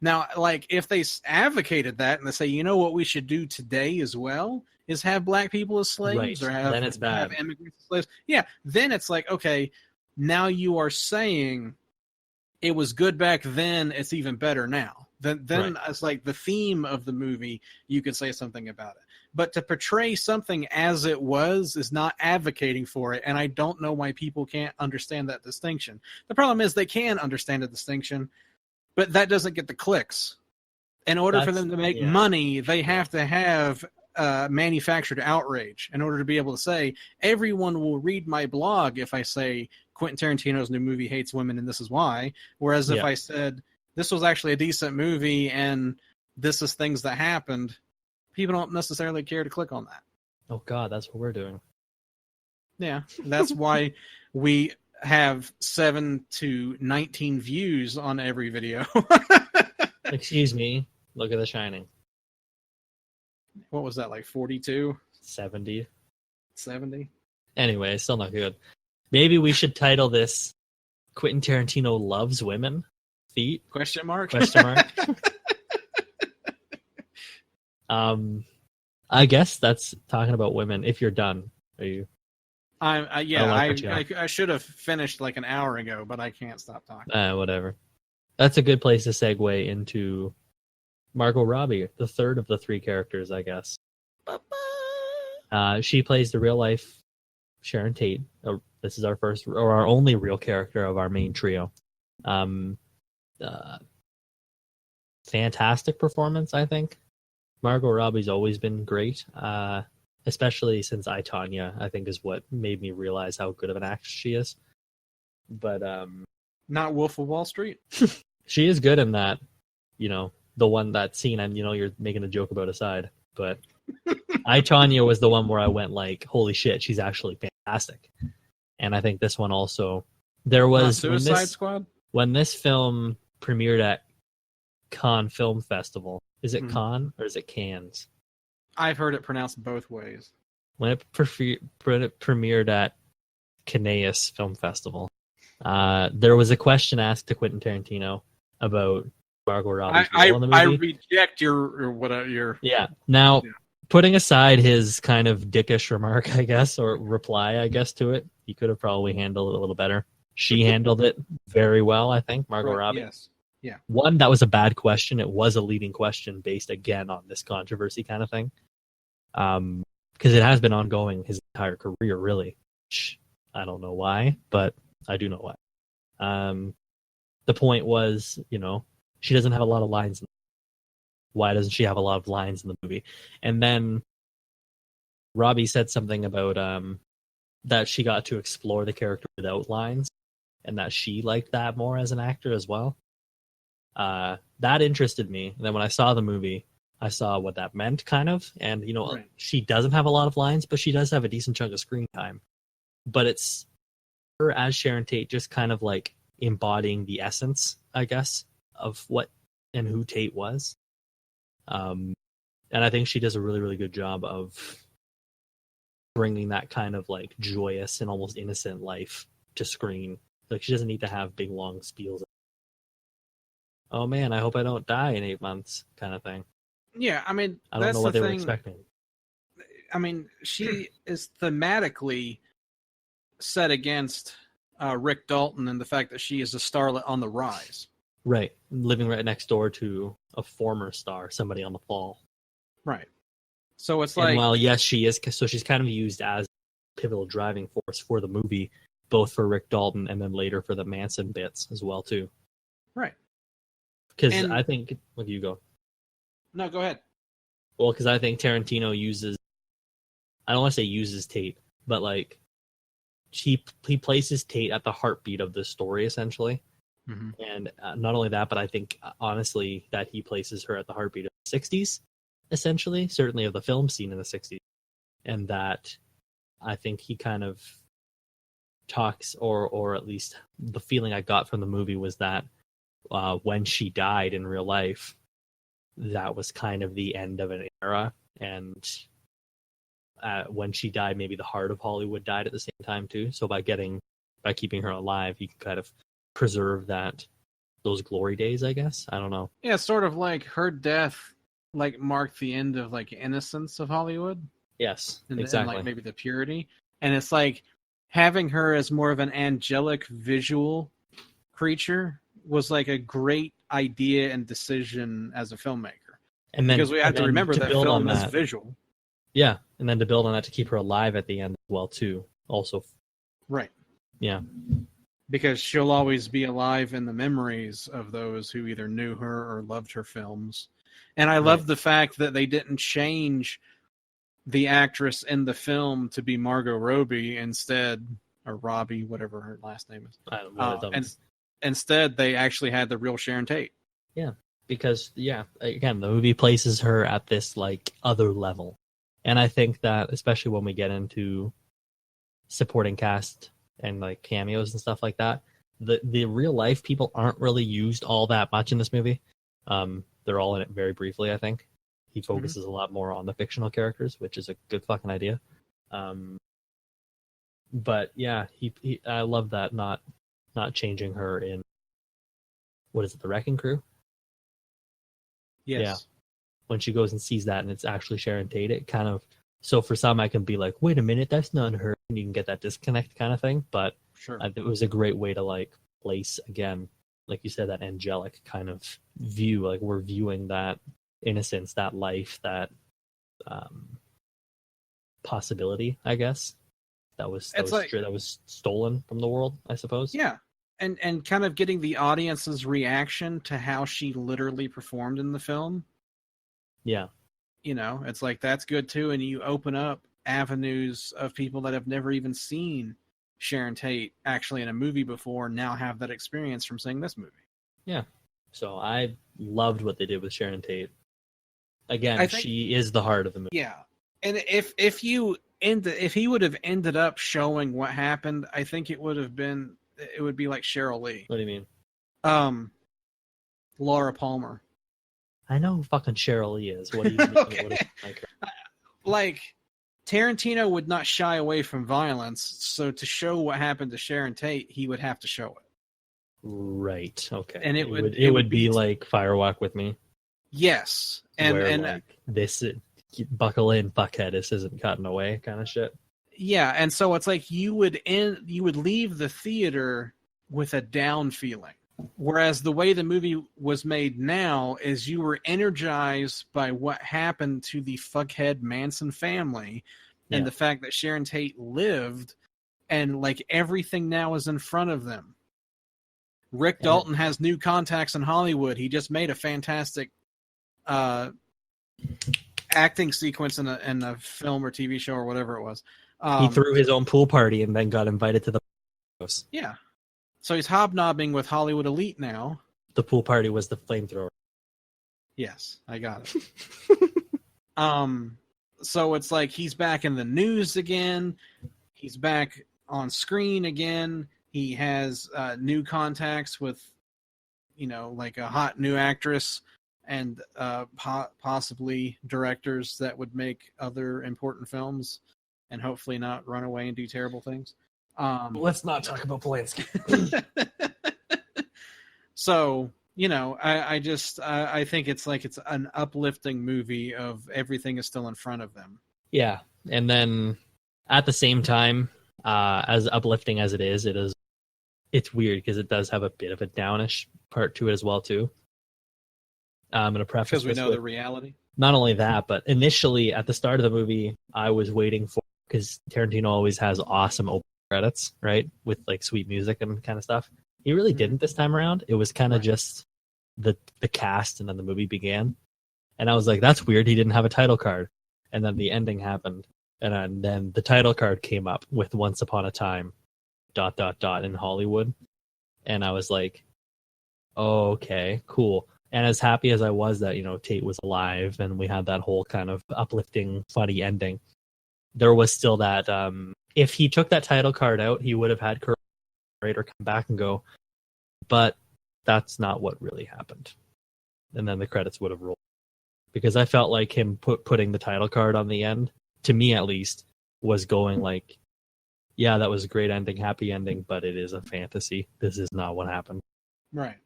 Now, like, if they advocated that and they say, what we should do today as well is have black people as slaves, right. or have, then it's bad. Have immigrants as slaves. Yeah, then it's like, okay, now you are saying it was good back then, it's even better now. Then right. It's like the theme of the movie, you could say something about it. But to portray something as it was is not advocating for it, and I don't know why people can't understand that distinction. The problem is they can understand the distinction, but that doesn't get the clicks. In order for them to make money, they have to have manufactured outrage in order to be able to say, everyone will read my blog if I say Quentin Tarantino's new movie hates women and this is why. Whereas if I said, this was actually a decent movie and this is things that happened, people don't necessarily care to click on that. Oh, God, that's what we're doing. Yeah, that's why we have 7 to 19 views on every video. Excuse me. Look at The Shining. What was that, like 42? 70. 70? Anyway, still not good. Maybe we should title this Quentin Tarantino Loves Women? Feet? Question mark? I guess that's talking about women. If you're done, are you? I should have finished like an hour ago, but I can't stop talking. Whatever. That's a good place to segue into Margot Robbie, the third of the 3 characters, I guess. She plays the real life Sharon Tate. This is our first or our only real character of our main trio. Fantastic performance, I think. Margot Robbie's always been great. especially since I, Tanya, I think is what made me realize how good of an actress she is. But Not Wolf of Wall Street. she is good in that, that scene, and you're making a joke about aside, but I, Tanya was the one where I went like, holy shit, she's actually fantastic. And I think this one also, there was Suicide Squad? When this film premiered at Cannes Film Festival. Is it Mhm. Cannes or is it Cannes? I've heard it pronounced both ways. When it premiered at Cannes Film Festival, there was a question asked to Quentin Tarantino about Margot Robbie's role in the movie. I reject your Yeah. Now, putting aside his kind of dickish remark, I guess, or reply, I guess, to it, he could have probably handled it a little better. She handled it very well, I think, Margot Robbie. Yes. Yeah. One, that was a bad question. It was a leading question based, again, on this controversy kind of thing. Because it has been ongoing his entire career, really. I don't know why, but I do know why. The point was, she doesn't have a lot of lines. Why doesn't she have a lot of lines in the movie? And then Robbie said something about that she got to explore the character without lines, and that she liked that more as an actor as well. That interested me. And then when I saw the movie, I saw what that meant, kind of. And, Right. She doesn't have a lot of lines, but she does have a decent chunk of screen time. But it's her as Sharon Tate just kind of like embodying the essence, I guess, of what and who Tate was. And I think she does a really, really good job of bringing that kind of like joyous and almost innocent life to screen. Like, she doesn't need to have big, long spiels. Oh man, I hope I don't die in 8 months, kind of thing. Yeah, I mean, I don't that's know what the they thing. were expecting. I mean, she is thematically set against Rick Dalton and the fact that she is a starlet on the rise. Right. Living right next door to a former star, somebody on the fall. Right. So it's And like, while, yes, she is, so she's kind of used as pivotal driving force for the movie, both for Rick Dalton and then later for the Manson bits as well, too. right. Because And- I think, what do you go? No, go ahead. Well, because I think Tarantino uses, I don't want to say uses Tate, but like, he places Tate at the heartbeat of the story, essentially. Mm-hmm. And not only that, but I think, honestly, that he places her at the heartbeat of the 60s, essentially, certainly of the film scene in the 60s. And that I think he kind of talks, or at least the feeling I got from the movie was that when she died in real life, that was kind of the end of an era. And when she died, maybe the heart of Hollywood died at the same time, too. So by keeping her alive, you can kind of preserve those glory days, I guess. I don't know. Yeah, sort of like her death, like marked the end of like innocence of Hollywood. Yes, and exactly. like maybe the purity. And it's like having her as more of an angelic visual creature was like a great idea and decision as a filmmaker. And then, because we have to remember that film is visual. Yeah, and then to build on that, to keep her alive at the end as well, too. Also, right. Yeah. Because she'll always be alive in the memories of those who either knew her or loved her films. And I love the fact that they didn't change the actress in the film to be Margot Robbie instead, or Robbie, whatever her last name is. Instead, they actually had the real Sharon Tate. Yeah, because, again, the movie places her at this, like, other level. And I think that, especially when we get into supporting cast and, like, cameos and stuff like that, the real-life people aren't really used all that much in this movie. They're all in it very briefly, I think. He focuses a lot more on the fictional characters, which is a good fucking idea. But yeah, I love that not changing her in, what is it, The Wrecking Crew? Yes. Yeah. When she goes and sees that and it's actually Sharon Tate, it kind of, so for some I can be like, wait a minute, that's not her, and you can get that disconnect kind of thing. But sure, it was a great way to like place, again, like you said, that angelic kind of view. Like, we're viewing that innocence, that life, that possibility, I guess, that was stolen from the world, I suppose. Yeah, and kind of getting the audience's reaction to how she literally performed in the film. Yeah, it's like, that's good too. And you open up avenues of people that have never even seen Sharon Tate actually in a movie before now have that experience from seeing this movie. Yeah. So I loved what they did with Sharon Tate. Again, I think, she is the heart of the movie. Yeah. And if he would have ended up showing what happened, I think it would be like Cheryl Lee. What do you mean? Laura Palmer. I know who fucking Cheryl Lee is. What do you mean? Okay. Like her? Like, Tarantino would not shy away from violence, so to show what happened to Sharon Tate, he would have to show it. Right. Okay. And it would be like Fire Walk with Me. Yes. And like, this, buckle in, fuckhead. This isn't cutting away, kind of shit. Yeah, and so it's like you would leave the theater with a down feeling. Whereas the way the movie was made now is you were energized by what happened to the fuckhead Manson family and the fact that Sharon Tate lived, and like everything now is in front of them. Rick Dalton has new contacts in Hollywood. He just made a fantastic acting sequence in a film or TV show or whatever it was. He threw his own pool party and then got invited to the house. Yeah. So he's hobnobbing with Hollywood elite now. The pool party was the flamethrower. Yes, I got it. So it's like he's back in the news again. He's back on screen again. He has new contacts with, like a hot new actress and possibly directors that would make other important films and hopefully not run away and do terrible things. Let's not talk about Polanski. So, I think it's like it's an uplifting movie of everything is still in front of them. Yeah. And then at the same time, as uplifting as it is, it's weird because it does have a bit of a downish part to it as well, too. I'm going to preface because we know with, the reality. Not only that, but initially at the start of the movie, I was waiting for, because Tarantino always has awesome open credits, right? With like sweet music and kind of stuff. He really didn't this time around. It was kind of just the cast, and then the movie began. And I was like, that's weird. He didn't have a title card. And then the ending happened. And then the title card came up with Once Upon a Time, ... in Hollywood. And I was like, oh, okay, cool. And as happy as I was that, Tate was alive and we had that whole kind of uplifting, funny ending, there was still that, if he took that title card out, he would have had courage or come back and go, but that's not what really happened. And then the credits would have rolled. Because I felt like him putting the title card on the end, to me at least, was going like, yeah, that was a great ending, happy ending, but it is a fantasy. This is not what happened. Right.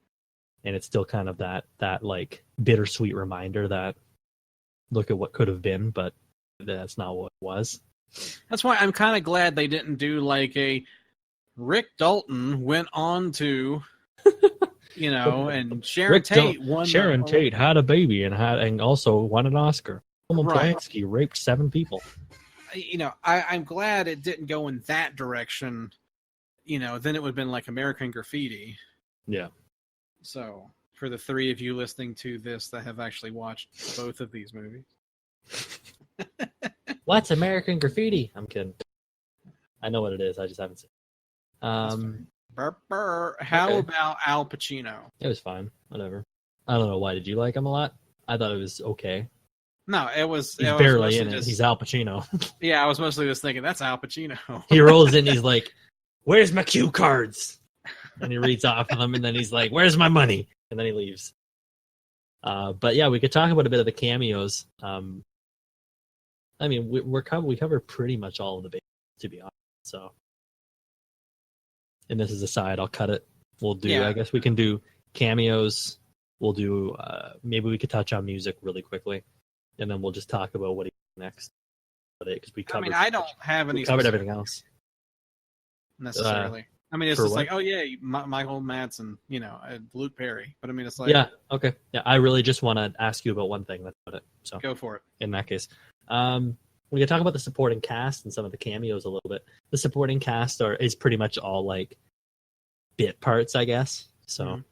And it's still kind of that like bittersweet reminder that look at what could have been, but that's not what it was. That's why I'm kind of glad they didn't do like a Rick Dalton went on to, and Sharon Tate won. Sharon Tate had a baby and also won an Oscar. Right. Polanski raped 7 people. I'm glad it didn't go in that direction. Then it would have been like American Graffiti. Yeah. So, for the 3 of you listening to this that have actually watched both of these movies. What's American Graffiti? I'm kidding. I know what it is. I just haven't seen it. How about Al Pacino? It was fine. Whatever. I don't know why. Did you like him a lot? I thought it was okay. No, it was... He's barely in it. He's Al Pacino. Yeah, I was mostly just thinking, that's Al Pacino. He rolls in, he's like, where's my cue cards? And he reads off of them, and then he's like, where's my money? And then he leaves. But yeah, we could talk about a bit of the cameos. We covered pretty much all of the bases, to be honest. So, and this is a side, I'll cut it. We'll do, I guess we can do cameos. We'll do, maybe we could touch on music really quickly. And then we'll just talk about what he did next. Because we covered. I don't have any. We covered everything else necessarily. It's just like, oh yeah, Michael Madsen, Luke Perry. But it's like, yeah, okay, yeah. I really just want to ask you about one thing. That's about it. So go for it. In that case, we can talk about the supporting cast and some of the cameos a little bit. The supporting cast is pretty much all like bit parts, I guess. So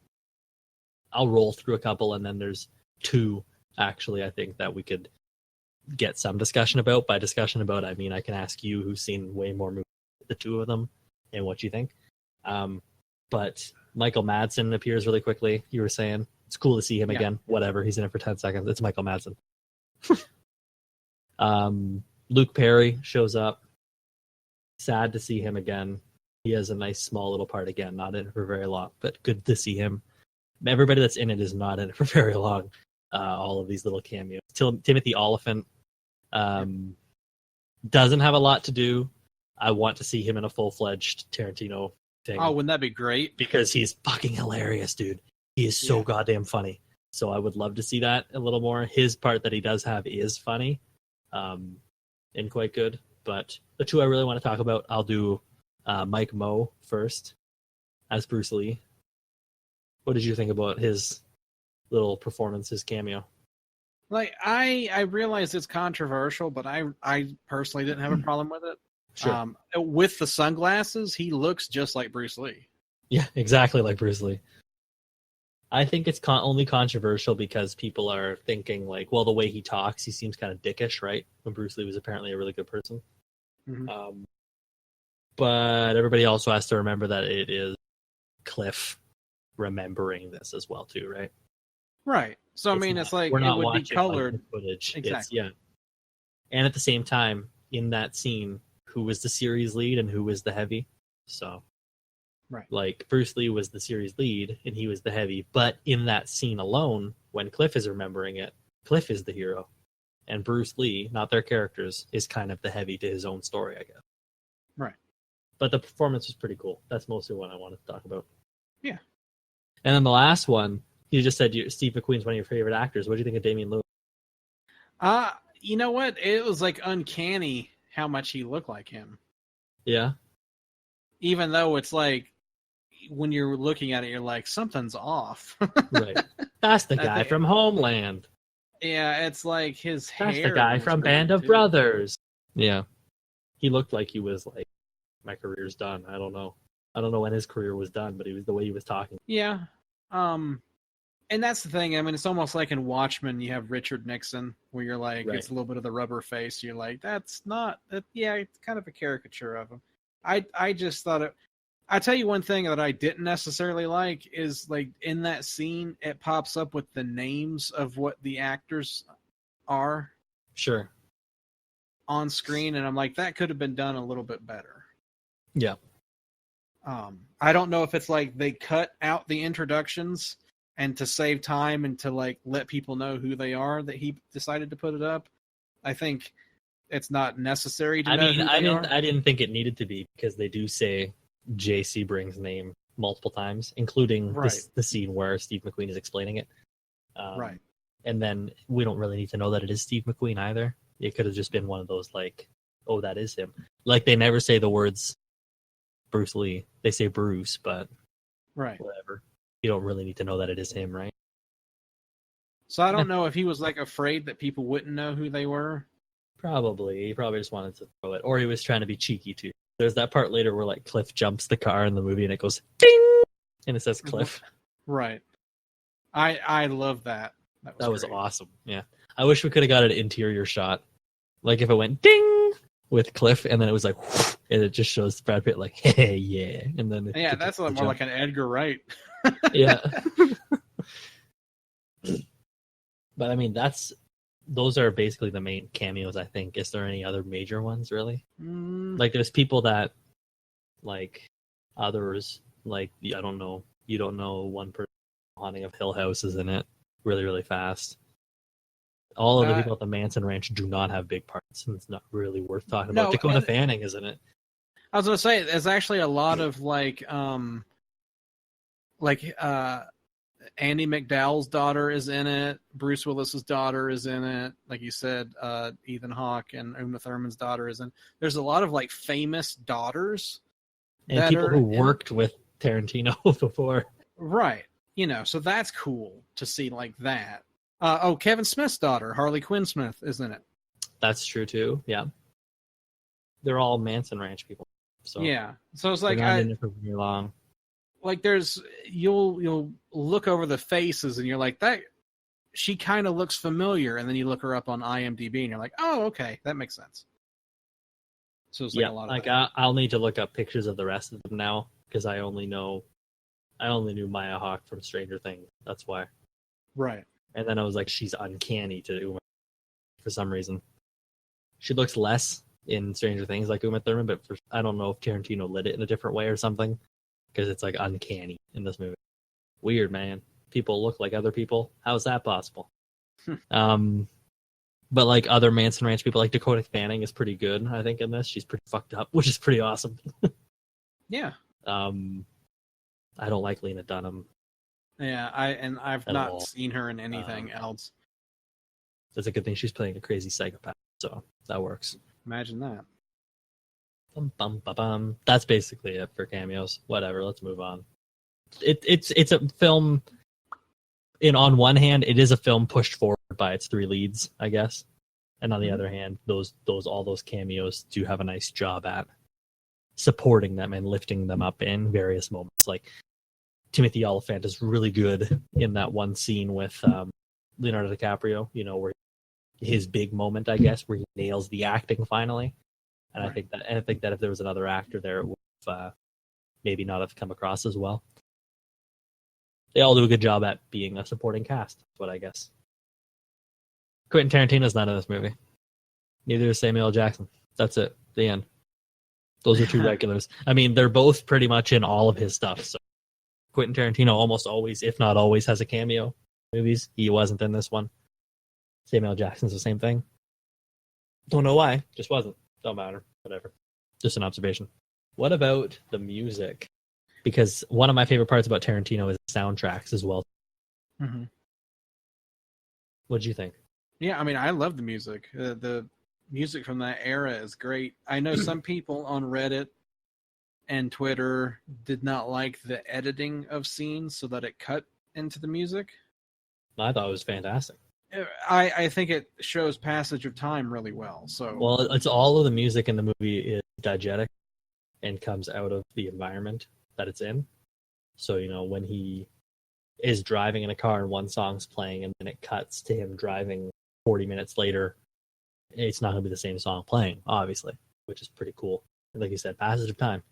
I'll roll through a couple, and then there's 2 actually. I think that we could get some discussion about. By discussion about, I mean I can ask you, who's seen way more movies, the two of them, and what you think. But Michael Madsen appears really quickly. You were saying it's cool to see him again. Whatever, he's in it for 10 seconds. It's Michael Madsen. Luke Perry shows up. Sad to see him again. He has a nice small little part again. Not in it for very long, but good to see him. Everybody that's in it is not in it for very long. All of these little cameos. Timothy Olyphant doesn't have a lot to do. I want to see him in a full-fledged Tarantino thing. Oh, wouldn't that be great? Because he's fucking hilarious, dude. He is so goddamn funny. So I would love to see that a little more. His part that he does have is funny, and quite good. But the two I really want to talk about, I'll do Mike Moe first as Bruce Lee. What did you think about his little performance, his cameo? Like, I realize it's controversial, but I personally didn't have a problem with it. Sure. With the sunglasses, he looks just like Bruce Lee. Yeah, exactly like Bruce Lee. I think it's only controversial because people are thinking, like, well, the way he talks, he seems kind of dickish, right? When Bruce Lee was apparently a really good person. Mm-hmm. But everybody also has to remember that it is Cliff remembering this as well, too, right? Right. So, I mean, it's like we're not it would be watching colored. Footage. Exactly. And at the same time, in that scene, who was the series lead and who was the heavy? So, right. Like, Bruce Lee was the series lead and he was the heavy. But in that scene alone, when Cliff is remembering it, Cliff is the hero. And Bruce Lee, not their characters, is kind of the heavy to his own story, I guess. Right. But the performance was pretty cool. That's mostly what I wanted to talk about. Yeah. And then the last one, you just said Steve McQueen's one of your favorite actors. What do you think of Damian Lewis? You know what? It was like uncanny how much he looked like him. Yeah. Even though it's like, when you're looking at it, you're like, something's off. Right. That's the guy from Homeland. Yeah, it's like his hair. That's the guy from Band of Brothers. Yeah. He looked like he was like, my career's done. I don't know when his career was done, but he was the way he was talking. Yeah. And that's the thing. I mean, it's almost like in Watchmen, you have Richard Nixon, where you're like, It's a little bit of the rubber face. You're like, that's not that. Yeah, it's kind of a caricature of him. I just thought it. I tell you one thing that I didn't necessarily like is, like, in that scene, it pops up with the names of what the actors are. Sure. On screen, and I'm like, that could have been done a little bit better. Yeah. I don't know if it's like they cut out the introductions and to save time and to, like, let people know who they are that he decided to put it up. I think it's not necessary to know who they are. I didn't think it needed to be, because they do say Jay Sebring's name multiple times, including the scene where Steve McQueen is explaining it. Right. And then we don't really need to know that it is Steve McQueen either. It could have just been one of those, like, oh, that is him. Like, they never say the words Bruce Lee. They say Bruce, but whatever. You don't really need to know that it is him, right? So I don't know if he was, like, afraid that people wouldn't know who they were. Probably. He probably just wanted to throw it. Or he was trying to be cheeky, too. There's that part later where, like, Cliff jumps the car in the movie and it goes ding, and it says Cliff. Right. I love that. That was awesome. Yeah. I wish we could have got an interior shot. Like, if it went ding with Cliff and then it was like, whoosh, and it just shows Brad Pitt like, hey, yeah. And then that's a lot more like an Edgar Wright. Yeah. But I mean, those are basically the main cameos, I think. Is there any other major ones, really? Like, there's people that, like, others, like, I don't know. You don't know one person. Haunting of Hill House is in it really, really fast. All of the people at the Manson Ranch do not have big parts, and it's not really worth talking about. Dakota Fanning is in it. I was going to say, there's actually a lot of, like Andy McDowell's daughter is in it. Bruce Willis's daughter is in it. Like you said, Ethan Hawke and Uma Thurman's daughter is in. There's a lot of, like, famous daughters. And people who worked with Tarantino before. Right. You know, so that's cool to see, like, that. Kevin Smith's daughter, Harley Quinn Smith, is in it. That's true, too. Yeah. They're all Manson Ranch people. So yeah. So it's like, not in it for very long. Like, you'll look over the faces and you're like, that she kind of looks familiar, and then you look her up on IMDb, and you're like, oh, okay, that makes sense. So it's like a lot of that. I'll need to look up pictures of the rest of them now because I only knew Maya Hawke from Stranger Things. That's why. Right. And then I was like, she's uncanny to Uma for some reason. She looks less in Stranger Things like Uma Thurman, but I don't know if Tarantino lit it in a different way or something because it's like uncanny in this movie. Weird, man. People look like other people. How is that possible? But like other Manson Ranch people, like Dakota Fanning is pretty good, I think, in this. She's pretty fucked up, which is pretty awesome. Yeah. I don't like Lena Dunham. Yeah, I've not seen her in anything else. It's a good thing she's playing a crazy psychopath, so that works. Imagine that. Bum, bum, bum, bum. That's basically it for cameos. Whatever, let's move on. It's a film. On one hand, it is a film pushed forward by its three leads, I guess, and on the other hand, all those cameos do have a nice job at supporting them and lifting them up in various moments. Like Timothy Olyphant is really good in that one scene with Leonardo DiCaprio, where his big moment, I guess, where he nails the acting finally. And right. I think that if there was another actor there, it would have, maybe not have come across as well. They all do a good job at being a supporting cast. That's what I guess. Quentin Tarantino's not in this movie. Neither is Samuel L. Jackson. That's it. The end. Those are two regulars. I mean, they're both pretty much in all of his stuff. So Quentin Tarantino almost always, if not always, has a cameo in movies. He wasn't in this one. Samuel L. Jackson's the same thing. Don't know why. Just wasn't. Don't matter. Whatever. Just an observation. What about the music? Because one of my favorite parts about Tarantino is soundtracks as well. Mm-hmm. What'd you think? Yeah, I mean, I love the music. The music from that era is great. I know some people on Reddit and Twitter did not like the editing of scenes so that it cut into the music. I thought it was fantastic. I think it shows passage of time really well. Well, it's all of the music in the movie is diegetic and comes out of the environment that it's in. So, when he is driving in a car and one song's playing and then it cuts to him driving 40 minutes later, it's not going to be the same song playing, obviously, which is pretty cool. And like you said, passage of time.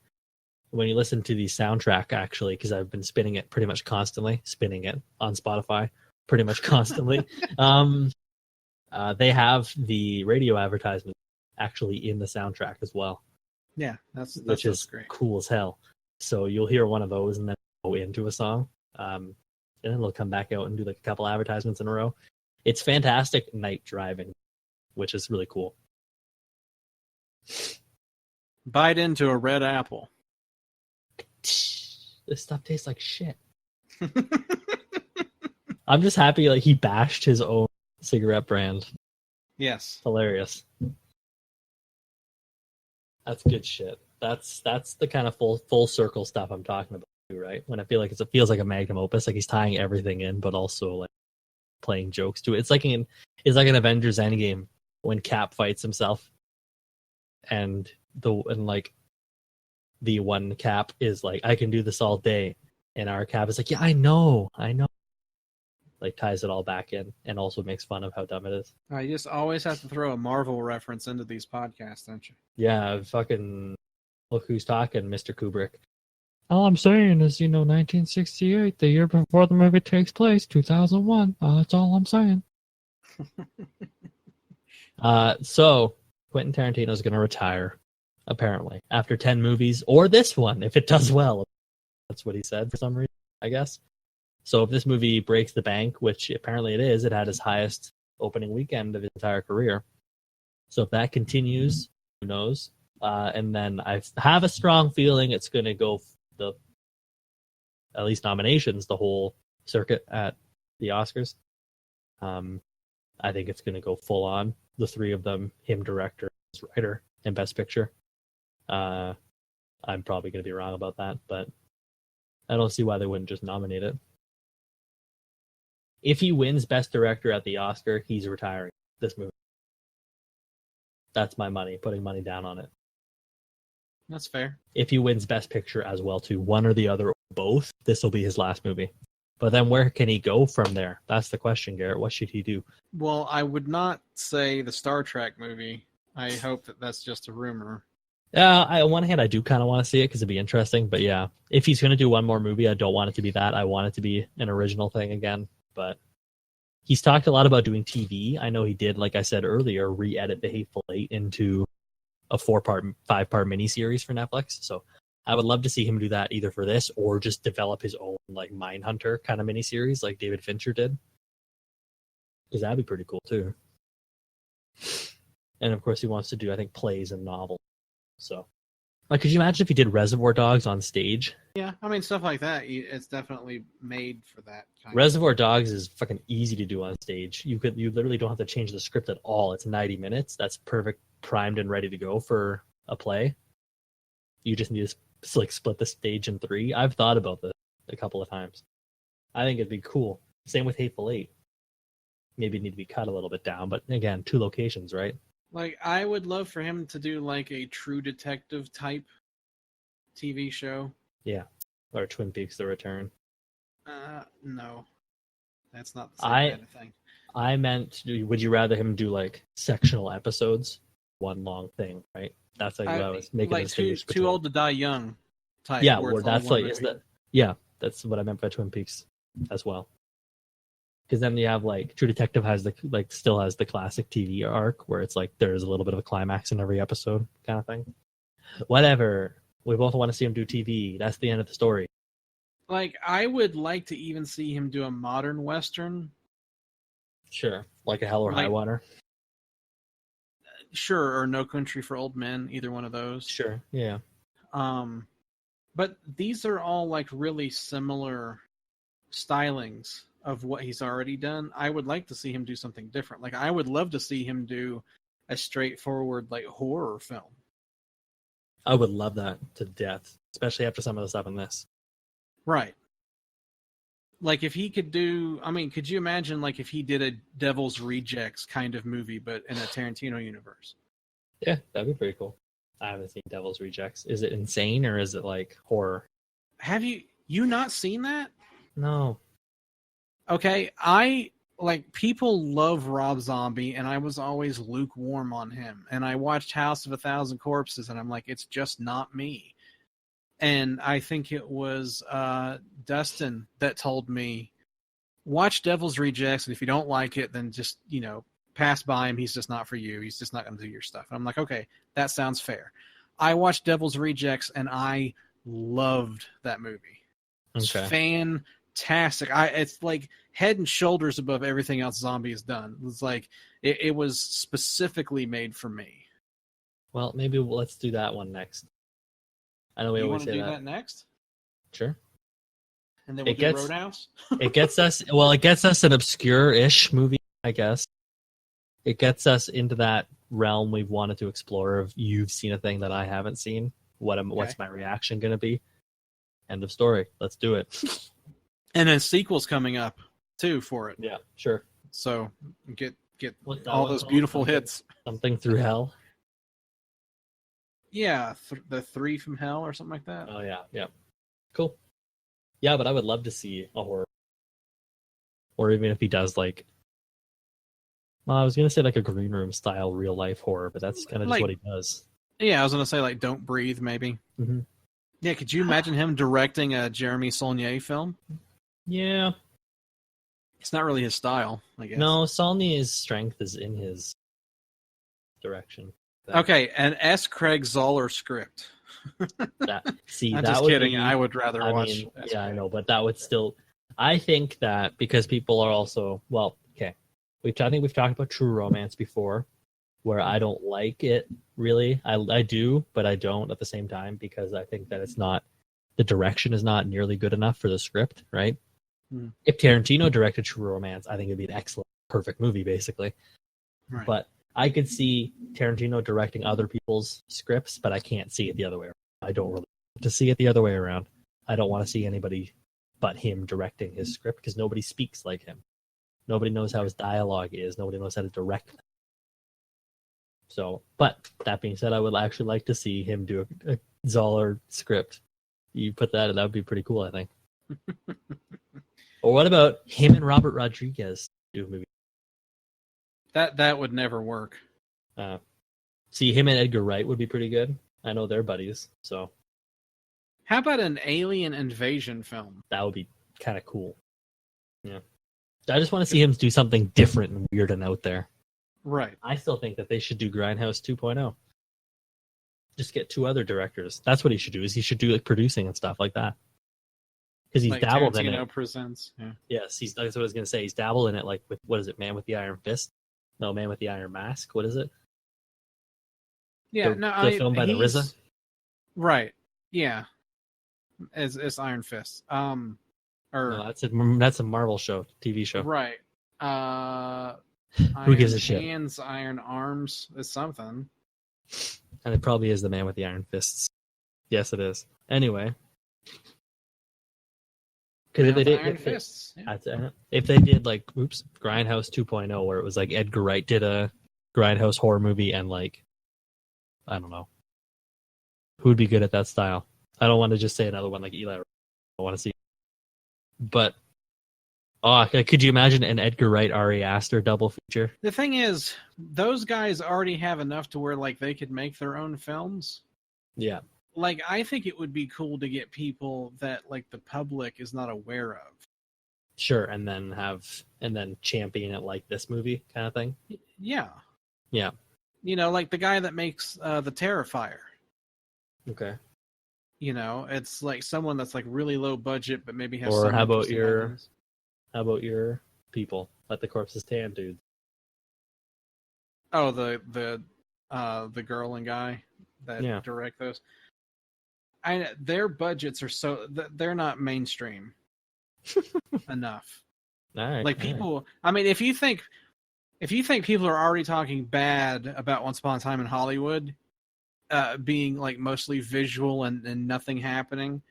When you listen to the soundtrack, actually, because I've been spinning it pretty much constantly, spinning it on Spotify pretty much constantly, they have the radio advertisement actually in the soundtrack as well. Yeah, that's which is great. Cool as hell. So you'll hear one of those and then go into a song, and then it'll come back out and do like a couple advertisements in a row. It's fantastic night driving, which is really cool. Bite into a red apple. This stuff tastes like shit. I'm just happy like he bashed his own cigarette brand. Yes. Hilarious. That's good shit. That's the kind of full circle stuff I'm talking about too, right? When I feel like it feels like a magnum opus, like he's tying everything in, but also like playing jokes to it. It's like an Avengers Endgame when Cap fights himself, and the one Cap is like, I can do this all day, and our Cap is like, yeah, I know. Like ties it all back in and also makes fun of how dumb it is. You just always have to throw a Marvel reference into these podcasts, don't you? Yeah, fucking look who's talking, Mr. Kubrick. All I'm saying is, 1968, the year before the movie takes place, 2001. That's all I'm saying. So Quentin Tarantino is going to retire, apparently, after 10 movies, or this one, if it does well. That's what he said for some reason, I guess. So if this movie breaks the bank, which apparently it is, it had his highest opening weekend of his entire career. So if that continues, who knows? And then I have a strong feeling it's going to go at least nominations, the whole circuit at the Oscars. I think it's going to go full on. The three of them, him, director, writer, and Best Picture. I'm probably going to be wrong about that, but I don't see why they wouldn't just nominate it. If he wins Best Director at the Oscar, he's retiring this movie. That's my money, putting money down on it. That's fair. If he wins Best Picture as well, too, one or the other or both, this will be his last movie. But then where can he go from there? That's the question, Garrett. What should he do? Well, I would not say the Star Trek movie. I hope that that's just a rumor. On one hand, I do kind of want to see it because it'd be interesting. But yeah, if he's going to do one more movie, I don't want it to be that. I want it to be an original thing again. But he's talked a lot about doing TV. I know he did, like I said earlier, re-edit The Hateful Eight into a 5-part miniseries for Netflix. So I would love to see him do that either for this or just develop his own like Mindhunter kind of miniseries like David Fincher did. Because that'd be pretty cool too. And of course he wants to do, I think, plays and novels. So, like, could you imagine if he did Reservoir Dogs on stage? Yeah, I mean, stuff like that. It's definitely made for that. Reservoir Dogs is fucking easy to do on stage. You literally don't have to change the script at all. It's 90 minutes. That's perfect, primed and ready to go for a play. You just need to like split the stage in 3. I've thought about this a couple of times. I think it'd be cool. Same with Hateful Eight. Maybe need to be cut a little bit down, but again, 2 locations, right? Like, I would love for him to do like a True Detective type TV show. Yeah, or Twin Peaks: The Return. No, that's not the same kind of thing. I meant, would you rather him do like sectional episodes, one long thing, right? That's like what I was making. Like too old to die young type. Yeah, or that's like that's what I meant by Twin Peaks as well. Because then you have like True Detective has still has the classic TV arc where it's like there's a little bit of a climax in every episode kind of thing. Whatever. We both want to see him do TV. That's the end of the story. Like, I would like to even see him do a modern Western. Sure. Like a Hell or High Water. Sure, or No Country for Old Men, either one of those. Sure, yeah. But these are all like really similar stylings of what he's already done. I would like to see him do something different. Like, I would love to see him do a straightforward like horror film. I would love that to death, especially after some of the stuff in this. Right. Like, if he could do, I mean, could you imagine like if he did a Devil's Rejects kind of movie, but in a Tarantino universe? Yeah, that'd be pretty cool. I haven't seen Devil's Rejects. Is it insane or is it like horror? Have you not seen that? No. Okay, people love Rob Zombie, and I was always lukewarm on him. And I watched House of a Thousand Corpses, and I'm like, it's just not me. And I think it was Dustin that told me, watch Devil's Rejects, and if you don't like it, then just, pass by him. He's just not for you. He's just not going to do your stuff. And I'm like, okay, that sounds fair. I watched Devil's Rejects, and I loved that movie. It's fantastic. It's like head and shoulders above everything else Zombie has done. It's like it was specifically made for me. Well, maybe let's do that one next. I know we always say that. You want to do that next? Sure. And then we'll do Roadhouse? It gets us an obscure-ish movie, I guess. It gets us into that realm we've wanted to explore of you've seen a thing that I haven't seen. What's my reaction going to be? End of story. Let's do it. And then sequels coming up too for it. Yeah, sure. So get all those beautiful hits. Something Through Hell. Yeah, the 3 from Hell or something like that. Oh yeah. Cool. Yeah, but I would love to see a horror, or even if he does like. Well, I was gonna say like a Green Room style real life horror, but that's kind of just what he does. Yeah, I was gonna say like Don't Breathe, maybe. Mm-hmm. Yeah, could you imagine him directing a Jeremy Saulnier film? Yeah. It's not really his style, I guess. No, Saulnier's strength is in his direction. Okay, an S. Craig Zoller script. I'm just kidding. I would rather watch. I know, but that would still. I think that because people are also okay. I think we've talked about True Romance before, where I don't like it really. I do, but I don't at the same time because I think that it's not. The direction is not nearly good enough for the script, right? If Tarantino directed True Romance, I think it'd be an excellent, perfect movie, basically. Right. But I could see Tarantino directing other people's scripts, but I can't see it the other way around. I don't really want to see it the other way around. I don't want to see anybody but him directing his script because nobody speaks like him. Nobody knows how his dialogue is. Nobody knows how to direct them. So, but that being said, I would actually like to see him do a Zoller script. You put that would be pretty cool, I think. Or what about him and Robert Rodriguez do a movie? That would never work. See, him and Edgar Wright would be pretty good. I know they're buddies, so How about an alien invasion film? that would be kind of cool. Yeah. I just want to see him do something different and weird and out there. Right. I still think that they should do Grindhouse 2.0. Just get 2 other directors. That's what he should do. Is he should do like producing and stuff like that. Because he's Like dabbled in Tarantino it. presents. Yeah. Yes, that's what I was gonna say. He's dabbled in it, like with what is it, Man with the Iron Fist? No, Man with the Iron Mask. What is it? Yeah. The film by the RZA. Right. Yeah. It's Iron Fist. No, that's a Marvel show, TV show. Right. Who gives a shit? Hands, Iron Arms is something. And it probably is the Man with the Iron Fists. Yes, it is. Anyway, because if they did, Iron Fists. Yeah. if they did like, Grindhouse 2.0, where it was like Edgar Wright did a Grindhouse horror movie, and like, I don't know, who would be good at that style? I don't want to just say another one like Eli. I want to see, but could you imagine an Edgar Wright Ari Aster double feature? The thing is, those guys already have enough to where like they could make their own films. Yeah. Like, I think it would be cool to get people that like the public is not aware of. Sure, and then champion it like this movie kind of thing. Yeah. Yeah. You know, like the guy that makes the Terrifier. Okay. You know, it's like someone that's like really low budget, but maybe has. Or some how about interesting ideas. your people, Let the Corpses Tan dudes? Oh, the girl and guy that direct those. Their budgets are they're not mainstream enough. All right, like people, I mean, if you think people are already talking bad about Once Upon a Time in Hollywood, being like mostly visual and nothing happening,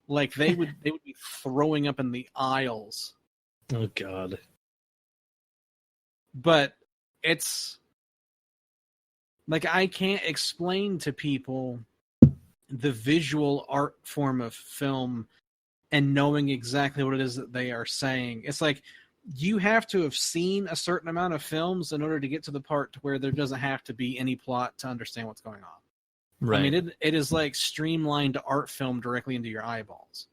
like they would be throwing up in the aisles. Oh God. But it's like I can't explain to people the visual art form of film and knowing exactly what it is that they are saying. It's like you have to have seen a certain amount of films in order to get to the part where there doesn't have to be any plot to understand what's going on. Right. I mean, it is like streamlined art film directly into your eyeballs.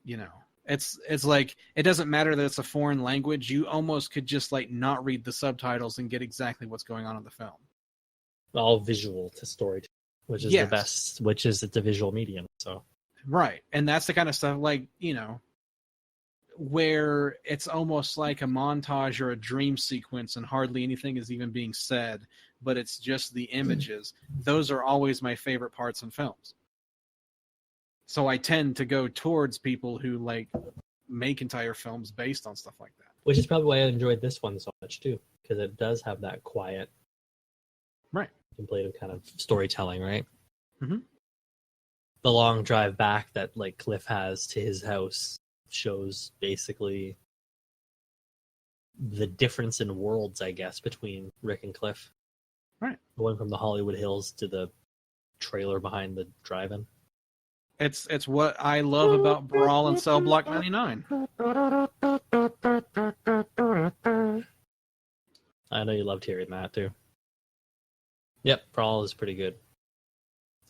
You know, it's like it doesn't matter that it's a foreign language. You almost could just like not read the subtitles and get exactly what's going on in the film. All visual to storytelling, which is the best. Which is it's a visual medium. So right, and that's the kind of stuff like, you know, where it's almost like a montage or a dream sequence, and hardly anything is even being said, but it's just the images. Those are always my favorite parts in films. So I tend to go towards people who like make entire films based on stuff like that. Which is probably why I enjoyed this one so much too, because it does have that quiet, right, contemplative kind of storytelling, right? Mm-hmm. The long drive back that like Cliff has to his house shows basically the difference in worlds, I guess, between Rick and Cliff. Right. Going from the Hollywood Hills to the trailer behind the drive-in. It's what I love about Brawl and Cell Block 99. I know you loved hearing that too. Yep, Brawl is pretty good.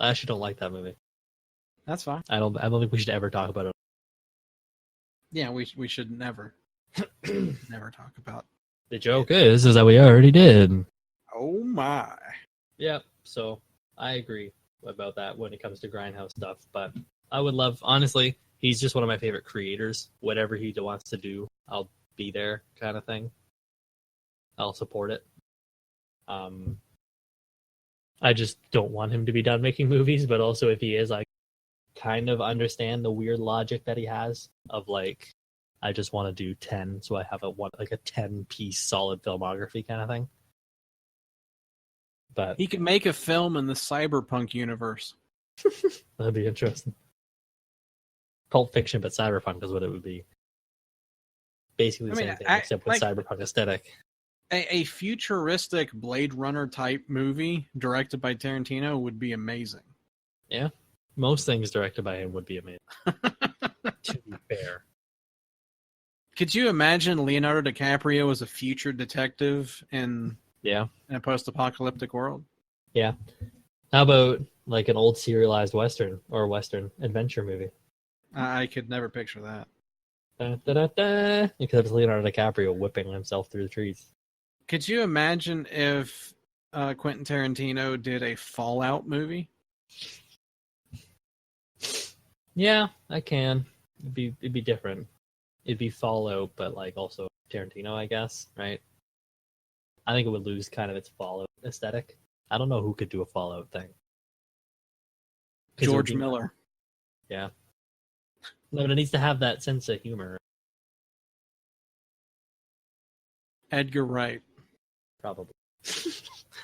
I actually don't like that movie. That's fine. I don't think we should ever talk about it. Yeah, we should never never talk about. The joke is that we already did. Oh my. Yep, so I agree about that when it comes to Grindhouse stuff, but I would love, honestly, he's just one of my favorite creators. Whatever he wants to do, I'll be there kind of thing. I'll support it. I just don't want him to be done making movies, but also if he is, I kind of understand the weird logic that he has of like, I just want to do 10, so I have a 10-piece solid filmography kind of thing. But he could make a film in the cyberpunk universe. That'd be interesting. Pulp Fiction, but cyberpunk is what it would be. Basically the same thing, except with cyberpunk aesthetic. A futuristic Blade Runner type movie directed by Tarantino would be amazing. Yeah, most things directed by him would be amazing. To be fair, Could you imagine Leonardo DiCaprio as a future detective in Yeah. a post-apocalyptic world? Yeah. How about like an old serialized Western or Western adventure movie? I could never picture that. Da, da, da, da. Because it's Leonardo DiCaprio whipping himself through the trees. Could you imagine if Quentin Tarantino did a Fallout movie? Yeah, I can. It'd be different. It'd be Fallout, but like also Tarantino, I guess, right? I think it would lose kind of its Fallout aesthetic. I don't know who could do a Fallout thing. George Miller. Yeah. No, but it needs to have that sense of humor. Edgar Wright. Probably.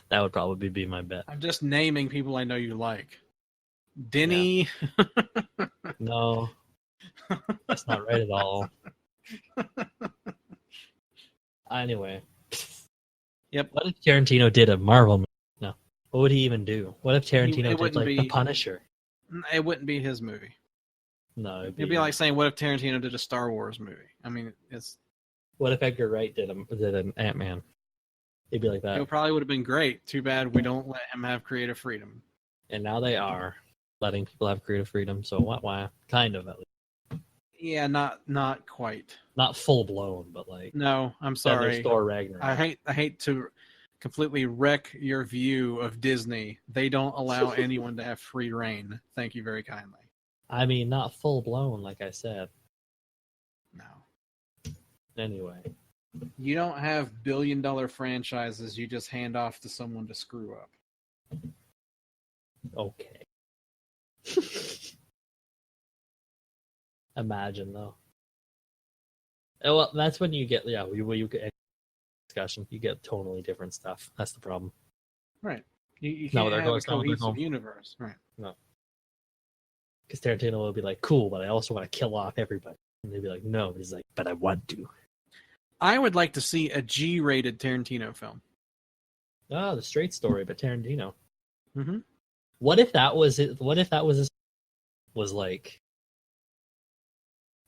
That would probably be my bet. I'm just naming people I know you like. Denny. Yeah. No. That's not right at all. Anyway. Yep. What if Tarantino did a Marvel movie? No. What would he even do? What if Tarantino did like The Punisher? It wouldn't be his movie. No. It'd be like saying, what if Tarantino did a Star Wars movie? I mean, it's... What if Edgar Wright did an Ant-Man? It'd be like that. It probably would have been great. Too bad we don't let him have creative freedom. And now they are letting people have creative freedom. So why? Kind of, at least. Yeah, not quite. Not full blown, but like. No, I'm sorry. Thor Ragnarok. I hate to completely wreck your view of Disney. They don't allow anyone to have free reign. Thank you very kindly. I mean, not full blown, like I said. No. Anyway. You don't have billion-dollar franchises you just hand off to someone to screw up. Okay. Imagine, though. Well, that's when you get, you get discussion. You get totally different stuff. That's the problem. Right. You can't have a cohesive universe. Right. No. Because Tarantino will be like, cool, but I also want to kill off everybody. And they'd be like, no. He's like, but I want to. I would like to see a G-rated Tarantino film. Oh, The Straight Story, but Tarantino. Mm-hmm. What if that was it? What if that was like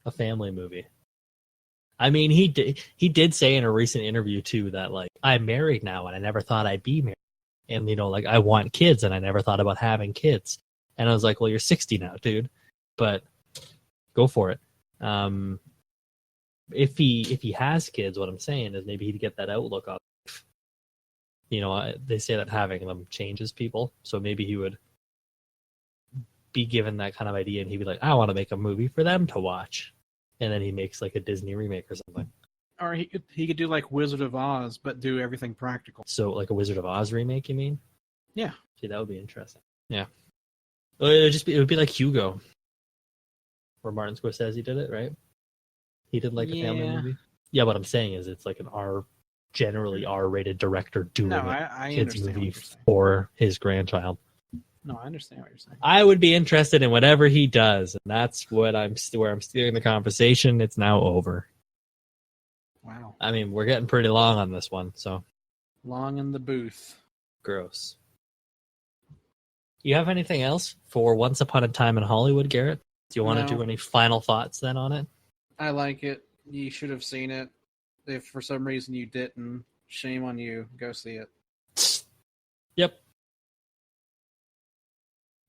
a family movie? I mean, he did say in a recent interview too that like I'm married now and I never thought I'd be married, and like I want kids and I never thought about having kids. And I was like, well, you're 60 now, dude, but go for it. If he has kids, what I'm saying is maybe he'd get that outlook on. They say that having them changes people, so maybe he would be given that kind of idea, and he'd be like, "I want to make a movie for them to watch," and then he makes like a Disney remake or something. Or he could do like Wizard of Oz, but do everything practical. So like a Wizard of Oz remake, you mean? Yeah. See, that would be interesting. Yeah. It would be like Hugo, where Martin Scorsese did it, right? He did like a family movie. Yeah, what I'm saying is it's like an generally R-rated director doing a kids movie for his grandchild. No, I understand what you're saying. I would be interested in whatever he does, and that's where I'm steering the conversation. It's now over. Wow. I mean, we're getting pretty long on this one, so. Long in the booth. Gross. You have anything else for Once Upon a Time in Hollywood, Garrett? Do you want to do any final thoughts then on it? I like it. You should have seen it. If for some reason you didn't, shame on you. Go see it. Yep.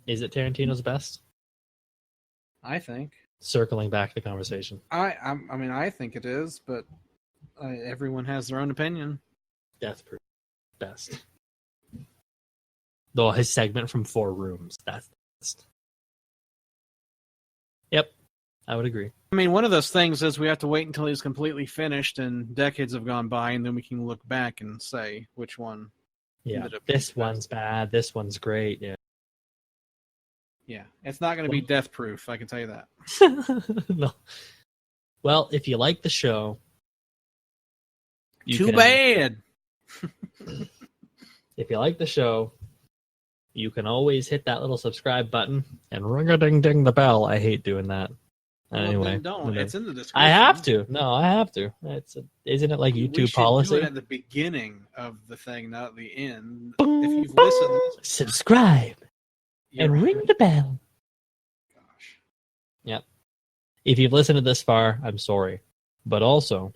Is it Tarantino's best? I think. Circling back the conversation. I think it is, but everyone has their own opinion. Death Proof. Best. Though his segment from 4 Rooms, that's the best. Yep. I would agree. I mean, one of those things is we have to wait until he's completely finished and decades have gone by, and then we can look back and say which one. Yeah, this one's bad, this one's great. Yeah. Yeah, it's not going to be Death Proof, I can tell you that. No. Well, if you like the show... Too bad! If you like the show, you can always hit that little subscribe button and ring-a-ding-ding the bell. I hate doing that. Anyway, don't. It's in the description. I have to. No, I have to. Isn't it like YouTube policy? Do it at the beginning of the thing, not at the end. If you've listened, subscribe and ring the bell. Gosh. Yep. If you've listened to this far, I'm sorry. But also,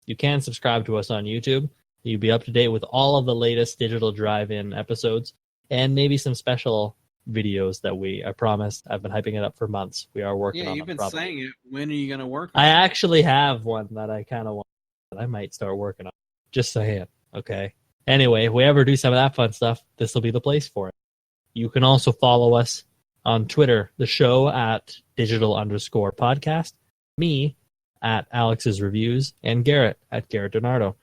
you can subscribe to us on YouTube. You'll be up to date with all of the latest Digital Drive-In episodes and maybe some special videos that I promised. I've been hyping it up for months. We are working on Yeah, you've been probably. saying it. When are you going to work on I it? actually have one that I kind of want that I might start working on. Just saying, okay? Anyway, if we ever do some of that fun stuff, this will be the place for it. You can also follow us on Twitter, the show at digital_podcast, me at Alex's Reviews, and Garrett at Garrett Donardo.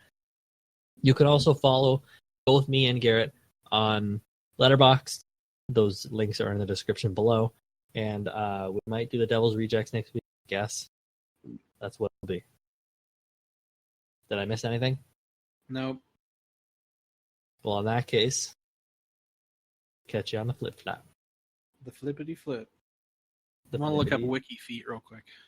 You can also follow both me and Garrett on Letterboxd. Those links are in the description below. And we might do the Devil's Rejects next week, I guess. That's what it'll be. Did I miss anything? Nope. Well, in that case, catch you on the flip flop. The flippity flip. The I'm going to look up flippity- wiki feet real quick.